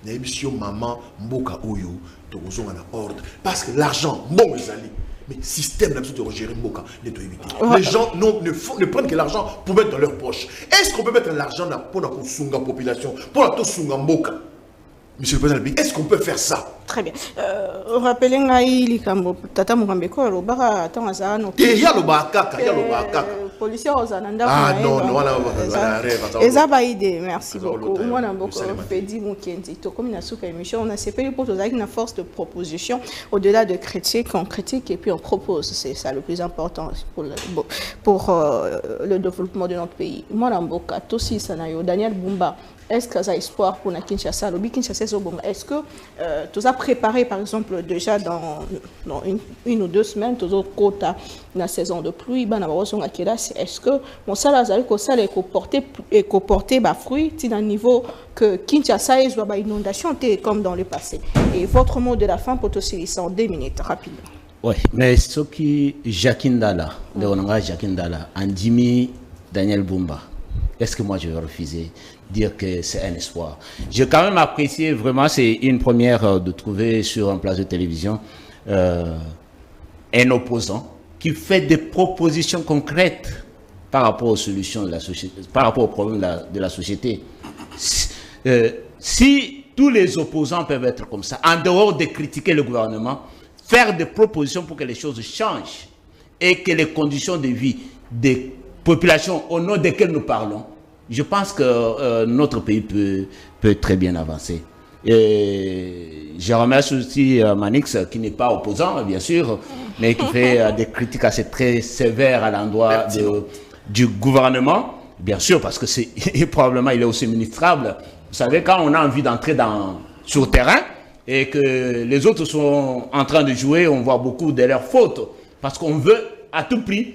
F: na émission maman mboka oyo tozonga na ordre parce que l'argent bon ezali mais système d'habitude de gérer mboka les doit éviter. Les gens ne prennent que l'argent pour mettre dans leur poche. Est-ce qu'on peut mettre l'argent pour la population, pour la tosunga mboka? Monsieur le Président, est-ce qu'on peut faire ça?
D: Très bien. Rappelez Ngaïli Kambo, Tata Murambeko, le bar attend à Zano.
F: Il y a le bakaka, il y a le bakaka.
D: Policier aux Ananda.
F: Ah non, non,
D: Ezabaïde, merci beaucoup. Moi, on a beaucoup fait dire comme une soupe émission, on a séparé pour une force de proposition au-delà de critique, on critique et puis on propose. C'est ça le plus important pour le développement de notre pays. Moi, on a beaucoup aussi, Daniel Bumba. Est-ce que ça a espoir pour la Kinshasa? Est-ce que tu as préparé, par exemple, déjà dans une ou 2 semaines, tu as quota la saison de pluie, est-ce que mon salaire est comporté fruit dans le niveau que Kinshasa est une inondation comme dans le passé? Et votre mot de la fin pour aussi en 2 minutes, rapidement.
G: Oui, mais ce qui Jakindala, Jakindala, Andimi, Daniel Bumba, est-ce que moi je vais refuser dire que c'est un espoir? J'ai quand même apprécié, vraiment, c'est une première de trouver sur un plateau de télévision un opposant qui fait des propositions concrètes par rapport aux solutions de la société, par rapport aux problèmes de la société. Si tous les opposants peuvent être comme ça, en dehors de critiquer le gouvernement, faire des propositions pour que les choses changent et que les conditions de vie des populations au nom desquelles nous parlons, je pense que notre pays peut très bien avancer. Et je remercie aussi Manix, qui n'est pas opposant, bien sûr, mais qui fait des critiques assez très sévères à l'endroit du gouvernement. Bien sûr, parce que probablement il est aussi ministrable. Vous savez, quand on a envie d'entrer sur le terrain et que les autres sont en train de jouer, on voit beaucoup de leurs fautes. Parce qu'on veut à tout prix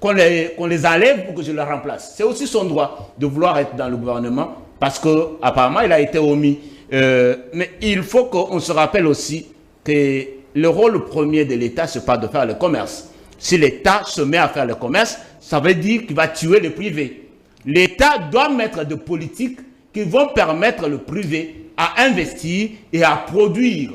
G: qu'on les enlève pour que je les remplace. C'est aussi son droit de vouloir être dans le gouvernement parce qu'apparemment il a été omis. Mais il faut qu'on se rappelle aussi que le rôle premier de l'État, ce n'est pas de faire le commerce. Si l'État se met à faire le commerce, ça veut dire qu'il va tuer le privé. L'État doit mettre des politiques qui vont permettre le privé à investir et à produire.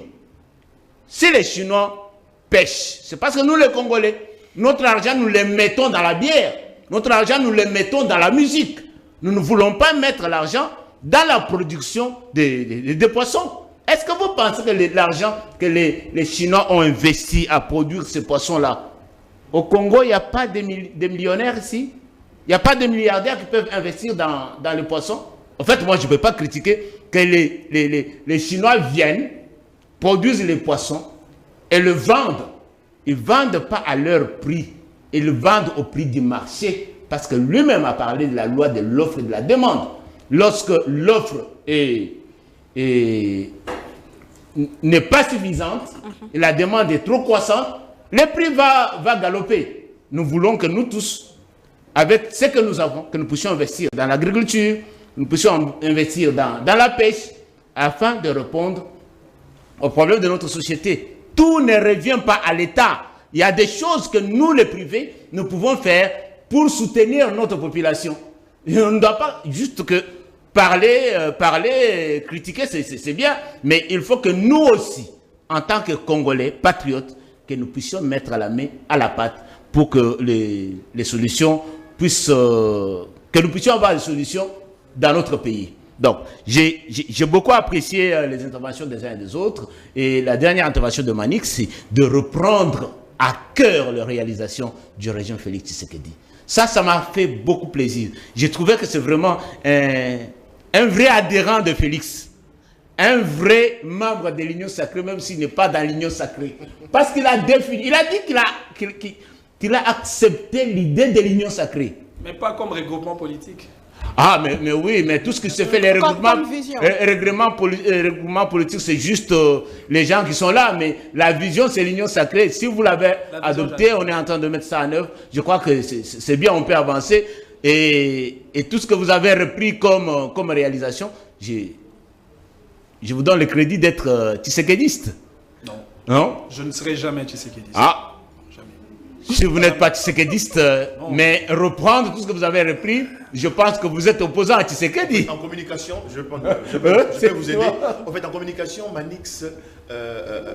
G: Si les Chinois pêchent, c'est parce que nous les Congolais, notre argent, nous le mettons dans la bière. Notre argent, nous le mettons dans la musique. Nous ne voulons pas mettre l'argent dans la production des poissons. Est-ce que vous pensez que l'argent que les Chinois ont investi à produire ces poissons-là, au Congo, il n'y a pas de millionnaires ici? Il n'y a pas de milliardaires qui peuvent investir dans les poissons? En fait, moi, je ne peux pas critiquer que les Chinois viennent, produisent les poissons et le vendent. Ils ne vendent pas à leur prix, ils le vendent au prix du marché, parce que lui-même a parlé de la loi de l'offre et de la demande. Lorsque l'offre n'est pas suffisante, et la demande est trop croissante, le prix va galoper. Nous voulons que nous tous, avec ce que nous avons, que nous puissions investir dans l'agriculture, nous puissions investir dans la pêche, afin de répondre aux problèmes de notre société. Tout ne revient pas à l'État. Il y a des choses que nous, les privés, nous pouvons faire pour soutenir notre population. Et on ne doit pas juste que parler, critiquer, c'est bien, mais il faut que nous aussi, en tant que Congolais, patriotes, que nous puissions mettre la main à la pâte pour que les solutions puissent, que nous puissions avoir des solutions dans notre pays. Donc, j'ai beaucoup apprécié les interventions des uns et des autres. Et la dernière intervention de Manix, c'est de reprendre à cœur la réalisation du régime Félix Tshisekedi. Ça m'a fait beaucoup plaisir. J'ai trouvé que c'est vraiment un vrai adhérent de Félix. Un vrai membre de l'Union sacrée, même s'il n'est pas dans l'Union sacrée. Parce qu'il a défini, il a dit qu'il a accepté l'idée de l'Union sacrée.
E: Mais pas comme regroupement politique.
G: Ah, mais oui, mais tout ce qui se fait, les
D: Comme
G: règlements politiques, c'est juste les gens qui sont là, mais la vision, c'est l'union sacrée. Si vous l'avez adopté, on est en train de mettre ça en œuvre. Je crois que c'est bien, on peut avancer. Et tout ce que vous avez repris comme réalisation, je vous donne le crédit d'être tshisekédiste.
E: Non.
G: Non?
E: Je ne serai jamais tshisekédiste.
G: Ah. Si vous n'êtes pas tshisekédiste, mais reprendre tout ce que vous avez repris, je pense que vous êtes opposant à Tshisekedi.
F: En communication, je peux vous aider. En fait, en communication, Manix,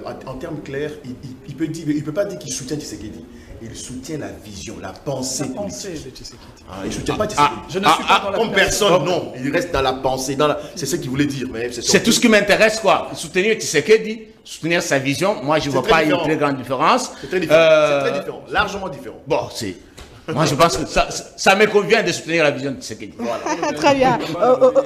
F: en termes clairs, il peut pas dire qu'il soutient Tshisekedi. Il soutient la vision, la pensée politique.
E: De Tshisekedi.
F: Il ne soutient pas Tshisekedi.
E: Je ne suis pas dans la
F: comme personne, non. Il reste dans la pensée. C'est ce qu'il voulait dire.
G: C'est tout ce qui m'intéresse, quoi. Soutenir Tshisekedi, soutenir sa vision. Moi, je ne vois pas une très grande différence.
F: C'est très différent. Largement différent.
G: Bon, c'est... Moi, je pense que ça me convient de soutenir la vision de Tshisekedi. Voilà.
D: Très bien.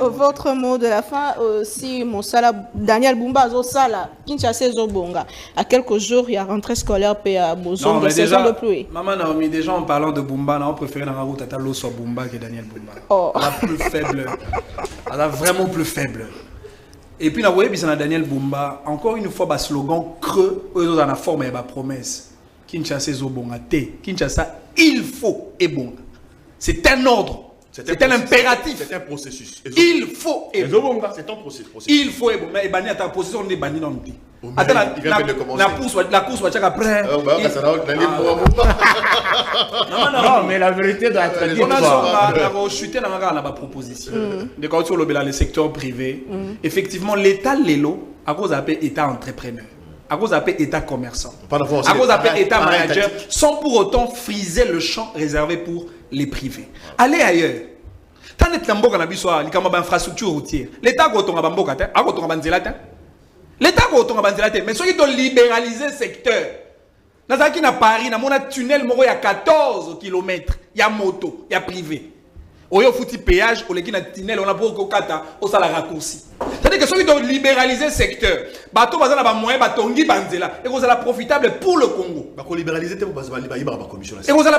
D: Votre mot de la fin, si mon sala, Daniel Bumba, Sala, Kinshasa, Zobonga, à quelques jours, il y a rentrée scolaire à Bozon de saison de pluie.
E: Maman Naomi, déjà en parlant de Bumba, on préférait dans la route à Talo soit Bumba que Daniel Bumba.
D: Oh.
E: Elle est plus faible. Elle est vraiment plus faible. Et puis, dans Daniel Bumba, encore une fois, le slogan creux, dans la forme et la promesse. Kinshasa, Zobonga, Kinshasa, il faut et bon. C'est un ordre. C'est un impératif.
F: C'est un processus.
E: Il faut et bon.
F: C'est un processus.
E: Il faut et bon. Mais Bani a ta position, on est Bani dans le thé.
F: Attends,
E: la course va après.
G: Non, mais la vérité doit être dite.
E: On a chuté dans la proposition. De quand sur le secteur privé, effectivement, l'État l'élo, à cause d'appel État entrepreneur. À cause d'appel État commerçant, à cause d'appel État manager, sans pour autant friser le champ réservé pour les privés. Allez ailleurs. Tant que l'Amboka n'a pas de infrastructure routière, l'État a un Bamboka, a un Banzelata. L'État a un Banzelata, mais ceux qui ont libéralisé le secteur, dans Paris, il y a un tunnel il y a 14 km, il y a moto, il y a privé. Il y a un péage, il y a un tunnel, on a beaucoup de raccourci. C'est-à-dire que ceux qui doivent libéraliser le secteur, bateau bazana ba moyen batongi banzela et vous allez profitable pour le Congo.
F: Ba ko libéraliser te bazaba liba ba commission.
E: Et vous allez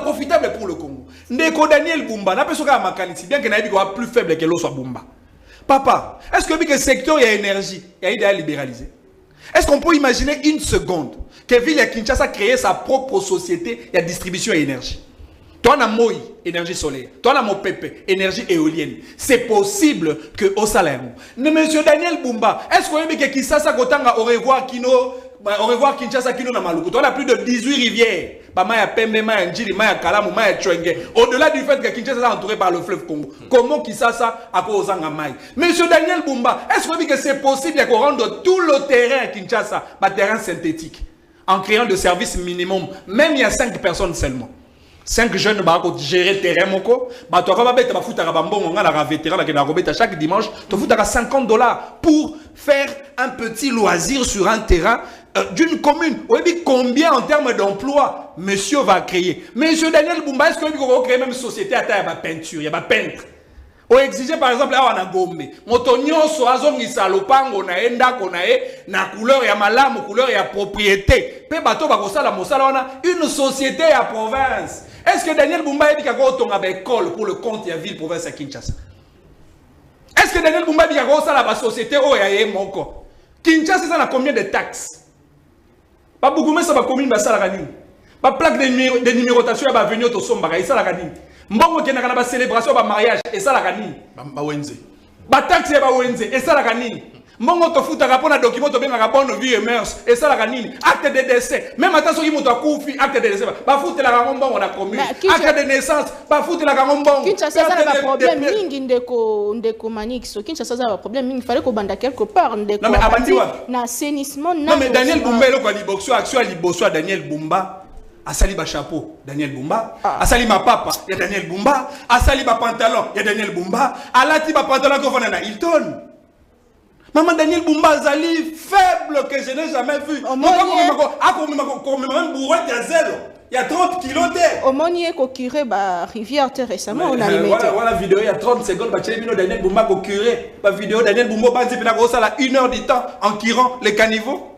E: profitable pour le Congo. Ndeko Daniel Bumba na peso ka makanisi bien que na bigo plus faible que l'eau soit Bumba. Papa, est-ce que le secteur il y a énergie, il y a idée à libéraliser? Est-ce qu'on peut imaginer une seconde que ville Kinshasa a créé sa propre société de distribution d'énergie? Toi, on a Moi, énergie solaire. Toi, on a Mopepe, énergie éolienne. C'est possible que au salaire. Monsieur Daniel Bumba, est-ce qu'on que Kinshasa Kotanga au revoir Kinshasa Kino na Maluku? Toi, on a plus de 18 rivières. Maya Pembe, Maya Njili, Maya Kalamu, Maya Chwenge. Au-delà du fait que Kinshasa est entouré par le fleuve Congo. Comment Kinshasa a causé un maï? Monsieur Daniel Bumba, est-ce que c'est possible qu'on rende tout le terrain à Kinshasa, terrain synthétique, en créant de services minimum, même il y a 5 personnes seulement? 5 jeunes qui gérer le terrain, chaque dimanche, tu as $50 pour faire un petit loisir sur un terrain d'une commune. Combien en termes d'emploi monsieur va créer? Monsieur Daniel Bumba, est-ce que vous va créer même une société à taille de peinture? Il y a des peintres. On exige par exemple là on a Gombe. Motonyo soazong isalopango na enda konae na couleur ya malamu, couleur ya propriété. Pe bato ba kosala mosala on a une société à province. Est-ce que Daniel Bumba dit qu'il y a une école pour le compte de la ville province à Kinshasa? Est-ce que Daniel Bumba dit qu'il y a une société où il y a Moko? Kinshasa, ça a combien de taxes? Pas beaucoup, mais ça va combien de salaires? Pas plaque de numérotation, va venir au Sombara, et ça la gagne. Mbongo qui a une célébration, un mariage, et ça la gagne. Ba taxe, et ça la gagne. Mbongo to futa rapona document to benga bonne vie et mœurs et ça la ganini acte de décès même attention qui moto akufi acte de décès ba futa la ngombo na commune acte de naissance ba futa la ngombo
D: Kinshasa ça va problème mingi ndeko Manix Kinshasa ça va problème mingi fallait ko banda quelque part ndeko
E: non mais abandiwa
D: na assainissement
E: non mais Daniel Bumba lo ko liboxo action liboxo Daniel Bumba Asali ba chapeau, Daniel Bumba. Asali ma papa, il y a Daniel Bumba. Asali ba pantalon, il y a Daniel Bumba. Alati ba pantalon qu'on va na Hilton. Maman Daniel Bumba Zali faible que je n'ai jamais vu. Il y a 30 kilos d'air.
D: Au Monier ko curé ba rivière récemment on a limité.
E: Voilà vidéo il y a 30 secondes ba tchelé bino Daniel Bumba ko curé. Ba vidéo Daniel Bumba ba nzi pina ko sala 1 heure du temps en curant les caniveaux.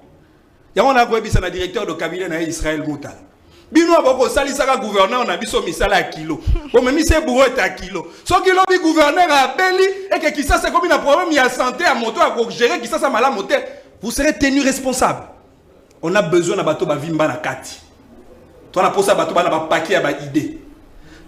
E: Il y a on a quoi bisa na directeur de cabinet na Israël Moutal. Bino aboko sali saka gouverneur na biso misala à kilo. Bon mais mise bourreau à kilo. So kilo bi gouverneur a beli et que qui ça c'est comme un problème il y a santé à moto à gérer qui ça mala moto. Vous serez tenu responsable. On a besoin na bato ba vimba na kati. Toi na posa bato ba na ba paquet à ba idée.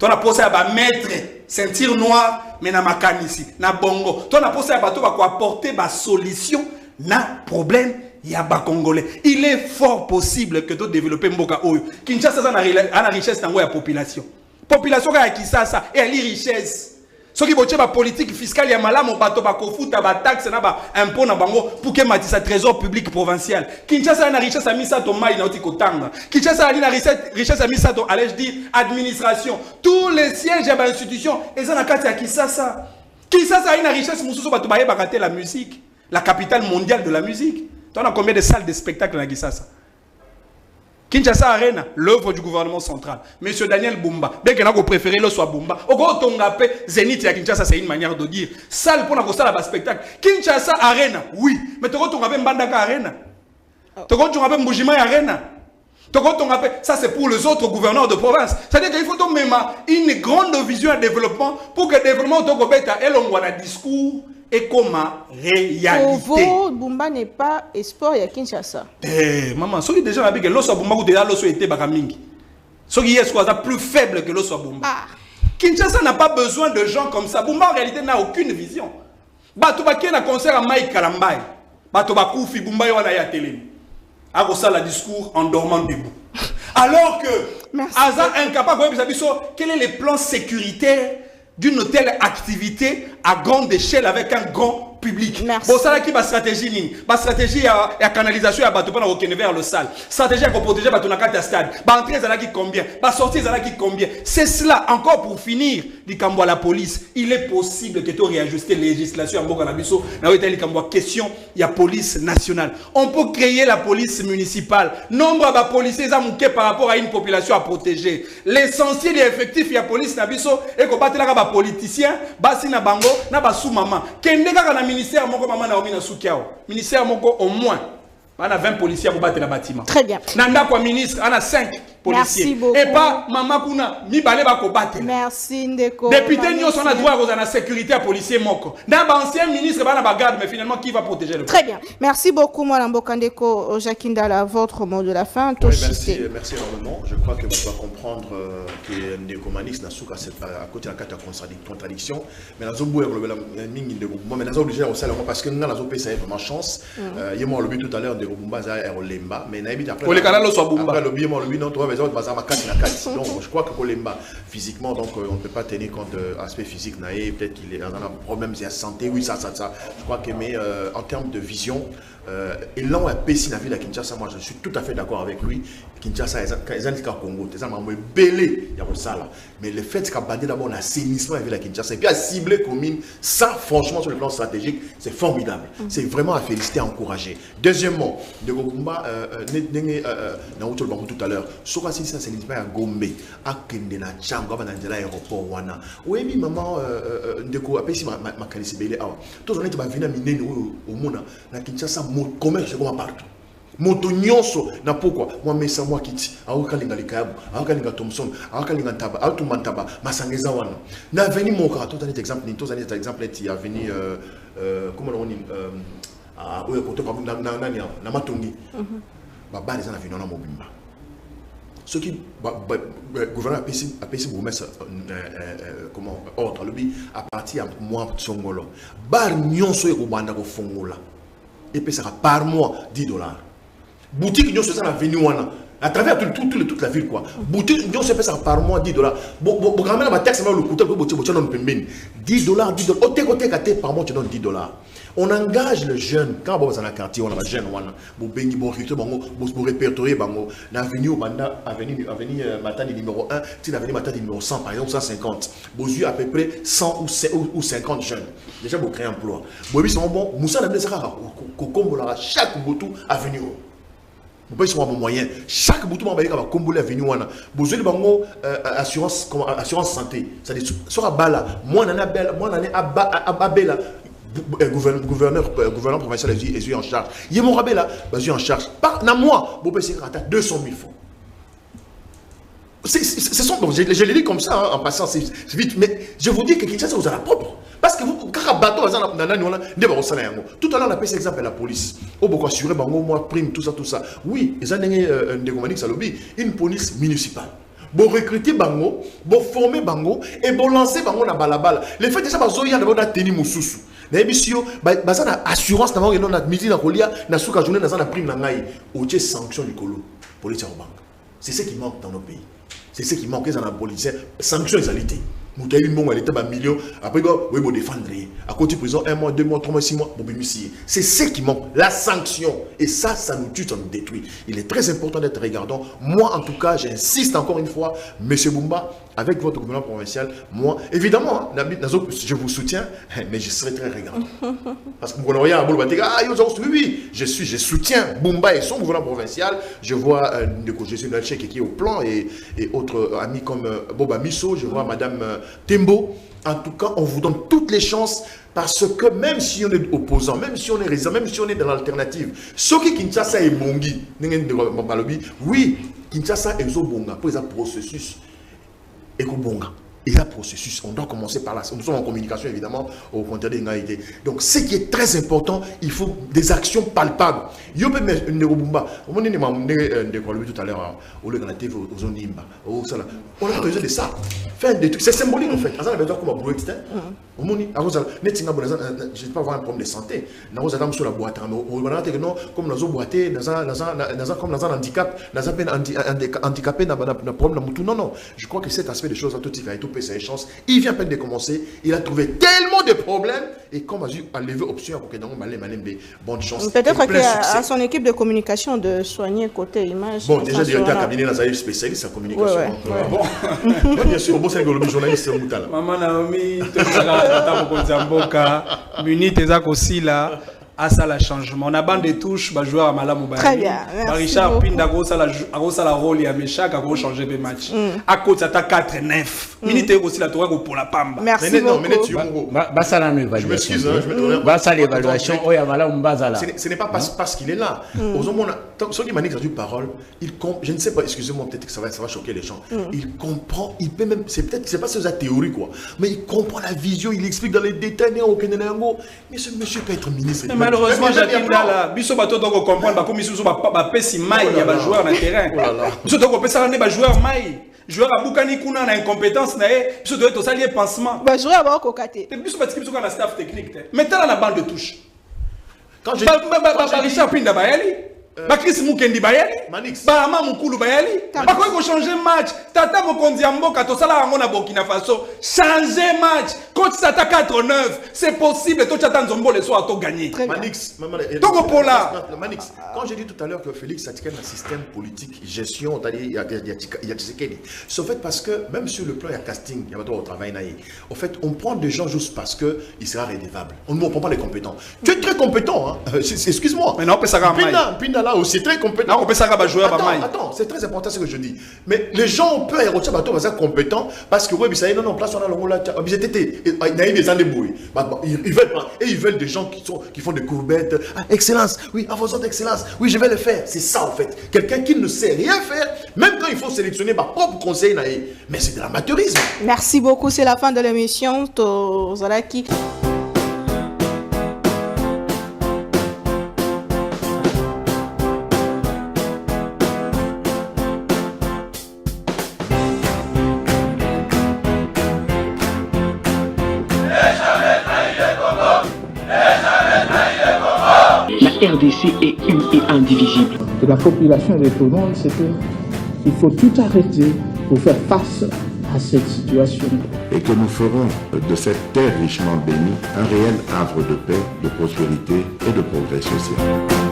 E: Toi na posa ba maître ceinture noire mais na makanisi na bongo. Toi na posa bato ba ko apporter ba solution na problème. Il y a bas congolais. Il est fort possible que tu développes Mboka Oyo. Kinshasa a la richesse dans la population. Population qui ça et elle richesse. Ce qui veut la politique fiscale, il y a malade mon bateau ba kofuta ba taxe na ba impôt na bango pour que matisse trésor public provincial. Kinshasa a la richesse a mis ça ton maï na otikotanga. Kinshasa a la richesse a mis ça ton allez je dis administration. Tous les sièges à l'institution et ça na kati ya Kinshasa. Kinshasa a une richesse mususu bato ba yeba la musique, la capitale mondiale de la musique. Tu as combien de salles de spectacle dans Kinshasa? Kinshasa Arena, l'œuvre du gouvernement central. Monsieur Daniel Bumba, dès que vous préférez le soit Bumba, au gros Tongapé, Zénith à Kinshasa, c'est une manière de dire. Salle pour la salle à spectacle. Kinshasa Arena, oui. Mais tu as Tongapé Mbandaka Arena. Tu as Tongapé Mbujima Arena. Ça c'est pour les autres gouverneurs de province. C'est-à-dire qu'il faut même une grande vision de développement pour que le développement de Togobeta ait un discours et comme réalité.
D: Pour vous, Bumba n'est pas espoir à Kinshasa.
E: Eh, maman, ceux qui déjà dit que l'osso Bumba ou déjà l'osso était bagamingi. Ceux qui est plus faible que l'osso Bumba. Kinshasa n'a pas besoin de gens comme ça. Bumba en réalité n'a aucune vision. Batouba qui est un concert à Mike Kalambay. Batouba Koufi Bumba y a télé. A ça le discours en dormant debout. Alors que Aza incapable de savoir quel est le plan sécuritaire d'une telle activité à grande échelle avec un grand public. Bon, ça là qui va stratégie, ma stratégie à canalisation à bateau pour vers le salle. Stratégie à protéger bateau na carte stade. Ba entrée ça là qui combien, ba sortie ça là qui combien. C'est cela encore pour finir. Dit kambo la police, il est possible que tu réajuster les législations à Mboka na biso. Na wetali kambo question, il y a police nationale. On peut créer la police municipale. Nombre de policiers ça manqué par rapport à une population à protéger. L'essentiel des effectifs il y a police na biso et ko batela ka ba politiciens, basi na bango na ba sous maman. Kende ka na ministère moko maman na omina soukiao. Ministère moko au moins. On a 20 policiers pour battre le bâtiment.
D: Très bien.
E: Nanda quoi ministre, on a 5 policiers.
D: Merci beaucoup.
E: Et pas maman kuna mi balé ba ko battre.
D: Merci Ndeko.
E: Député Nyo on a droit à la sécurité à policier moko. Namba ancien ministre ba na ba garde mais finalement qui va protéger le
D: Très bien. Merci beaucoup moi Mboka Ndeko Jakindala, votre mot de la fin.
F: Oui, merci énormément. Je crois que vous doit comprendre que Ndeko Manix n'a souka à côté de la carte de contradiction. Mais la zone boue le mingi de moi mais la zone obligé au salaire parce que nous la zone ça vraiment chance. Il m'a le but tout à l'heure de Bumba za Olemba mais n'habite après.
E: Pour les canaux soit Bumba.
F: Le bien le non toi donc je crois que Kolemba physiquement donc on ne peut pas tenir compte de l'aspect physique naïf peut-être qu'il est dans un problème de santé oui ça je crois que mais en termes de vision et là on a Pessi na ville à Kinshasa moi je suis tout à fait d'accord avec lui Kinshasa ils ont Congo ils ont belé il y a ça là mais le fait qu'a bandé d'abord l'assainissement à ville à Kinshasa et puis à cibler commune ça franchement sur le plan stratégique c'est formidable c'est vraiment à féliciter à encourager deuxièmement de Gomba na autour le tout à l'heure soit si ça c'est pas à Gombe à Kendena Tchango à Nandela aéroport wana oui maman ndeko apesi ma kanisi belé awa tous on est ba vina minene au monde na Kinshasa mon commerce comme partout moto nyonso na pourquoi moi mesa moi kiti aokalinga likabu aokalinga Thompson aokalinga ntaba autumantaba masangeza wana na veni mon cas tout un exemple ni tous un exemple est a venu comment on dit ouais côté na matongi baba les en a venu na mobimba ce qui gouverneur a payé pour mettre comment ordre le à partir à mois songolo bar nyonso e ko banda ko fongola et puis ça par mois $10 boutique nyonso ça na venu wana à travers toute la ville quoi boutique nyonso ça par mois $10 bon quand même la taxe le coûter pour botir non pembeni $10 côté par mois tu donnes $10. On engage le jeune quand on va dans la quartier on a jeune wana bo bengi bo recruter bango bo répertorier bango na avenue banda avenue Matadi numéro 1 si l'avenue Matadi numéro 100 par exemple 150 bo eu à peu près 100 ou 50 jeunes déjà bo créer emploi bo bi sont bon Moussa na sera ko kombola chaque botu avenue on peut sur mon moyen chaque bout on va dire combo l'avenue wana besoin bango assurance santé ça dit sera bala moi nana belle moi nana ababela gouverneur provincial est en charge. Il est mon rabais là, en charge. Par na moi, vous pouvez 200 000 francs. Ce sont, bon, je l'ai dit comme ça, hein, en passant, c'est vite, mais je vous dis que Kinshasa, vous avez la propre. Parce que vous, quand un bateau, tout à l'heure, on a pris cet exemple à la police. Oh, beaucoup assuré, moi, prime, tout ça. Oui, ils ont une police municipale. Bon recruter bango, bon former bango et bon lancer bango na balabala. Le fait déjà bazoya na bona tenir mususu. Na ebisio baza na assurance na bango na midi na kolia na suka journée na za na prime na ngai. Oche sanction du colo police au banque. C'est ce qui manque dans nos pays. C'est ce qui manque dans la police. Sanction égalité. Nous avons bon l'état un million après oui bon défendre à côté prison 1 mois 2 mois 3 mois 6 mois c'est ce qui manque, la sanction, et ça nous tue, ça nous détruit. Il est très important d'être regardant. Moi en tout cas j'insiste encore une fois, monsieur Bumba, avec votre gouvernement provincial, moi évidemment je vous soutiens, mais je serai très regardant parce que oui je soutiens Bumba et son gouvernement provincial. Je vois Jésus Nalchek qui est au plan et autres amis comme Boba Misso, je vois madame Tembo. En tout cas, on vous donne toutes les chances parce que même si on est opposant, même si on est résident, même si on est dans l'alternative, ce qui Kinshasa est bongi, oui, Kinshasa est bonga pour un processus éco-bonga. Et là, processus, on doit commencer par là. Nous sommes en communication, évidemment, au contraire des ngaités. Donc, ce qui est très important, il faut des actions palpables. Yo peut mettre une nerobumba. On m'a dit tout à l'heure, au lieu de la TV, aux zones d'Imba. On a besoin de ça. Faire des trucs. C'est symbolique, en fait. On a besoin comme un boulot externe. On m'a dit, je ne sais pas avoir un problème de santé. On a besoin de la boîte. On a dit non, comme nous avons boité, comme nous avons handicap, nous avons handicapé, nous avons un problème. Non. Je crois que cet aspect des choses, tout il ses chances. Il vient à peine de commencer. Il a trouvé tellement de problèmes. Et comme a levé option pour que nous bonne chance.
D: Peut-être qu'il a son équipe de communication de soigner côté image.
F: Bon, déjà, directeur cabinet, nous avons spécialiste en communication. Bon, bien sûr, c'est un journaliste.
E: Maman Naomi, Munit Ezak aussi là. À ça la changement. On a bande de touches, bah joueur à Malamouba.
D: Très bien.
E: Richard Pinda a la rôle et Méchac a changé de match. À côté ça t'a 4-9. Minute aussi la tour pour la Pamba.
D: Merci beaucoup.
G: Basa la évaluation.
F: Je m'excuse.
G: Basa l'évaluation. Oh ya Malamouba là.
F: Ce n'est pas parce qu'il est là. Aux hommes, ceux qui m'ont dit parole, je ne sais pas. Excusez-moi, peut-être que ça va choquer les gens. Il comprend. Il peut même. C'est peut-être. C'est pas sa théorie quoi. Mais il comprend la vision. Il explique dans les détails. Mais ce monsieur peut être ministre.
E: Malheureusement, j'attends là. Biso bato donc comprendre comme Biso ba pesi mai ya ba joueur na terrain. Biso donc pesa na ba joueur mai. Joueur a bukani kuna na incompétence na e, biso doit être au salier pansement.
D: Ba joueur ba kokate.
E: Biso ba biso na staff technique. Maintenant la bande de touche.
F: Quand je
E: Richard Pinda Bayali, ba Chris Mukendi Bayali, ba Ama Mukulu Bayali, ba ko changer match. Tata Mokonzi Mboka to sala ngo na Burkina Faso, changer match. Coach Sata 4-9, c'est possible. Toi, tu attends Zombo le soir, tu gagner.
F: Manix, Manix, quand j'ai dit tout à l'heure que Félix Tshisekedi a un système politique, gestion, il y a Tshisekedi. C'est en fait parce que même sur le plan, il y a casting, il y a pas au travail. En fait, on prend des gens juste parce qu'il sera rédévable. On ne prend pas les compétents. Tu es très compétent, hein. Excuse-moi.
E: Mais non, on peut s'arranger.
F: Pinda là aussi, très compétent.
E: Non, on peut s'arranger.
F: Attends, c'est très important ce que je dis. Mais les gens ont peur et retirent bateau, ils sont compétents parce que, oui, ça y est, non, place, on a le là, ils veulent des gens qui font des courbettes. Ah, excellence, oui, à vos autres excellence, oui, je vais le faire. C'est ça en fait. Quelqu'un qui ne sait rien faire, même quand il faut sélectionner ma propre conseil, mais c'est de l'amateurisme.
D: Merci beaucoup, c'est la fin de l'émission. Tozalaki.
A: La RDC est une et indivisible.
B: Et la population de Tonon, c'est qu'il faut tout arrêter pour faire face à cette situation.
C: Et que nous ferons de cette terre richement bénie un réel havre de paix, de prospérité et de progrès social.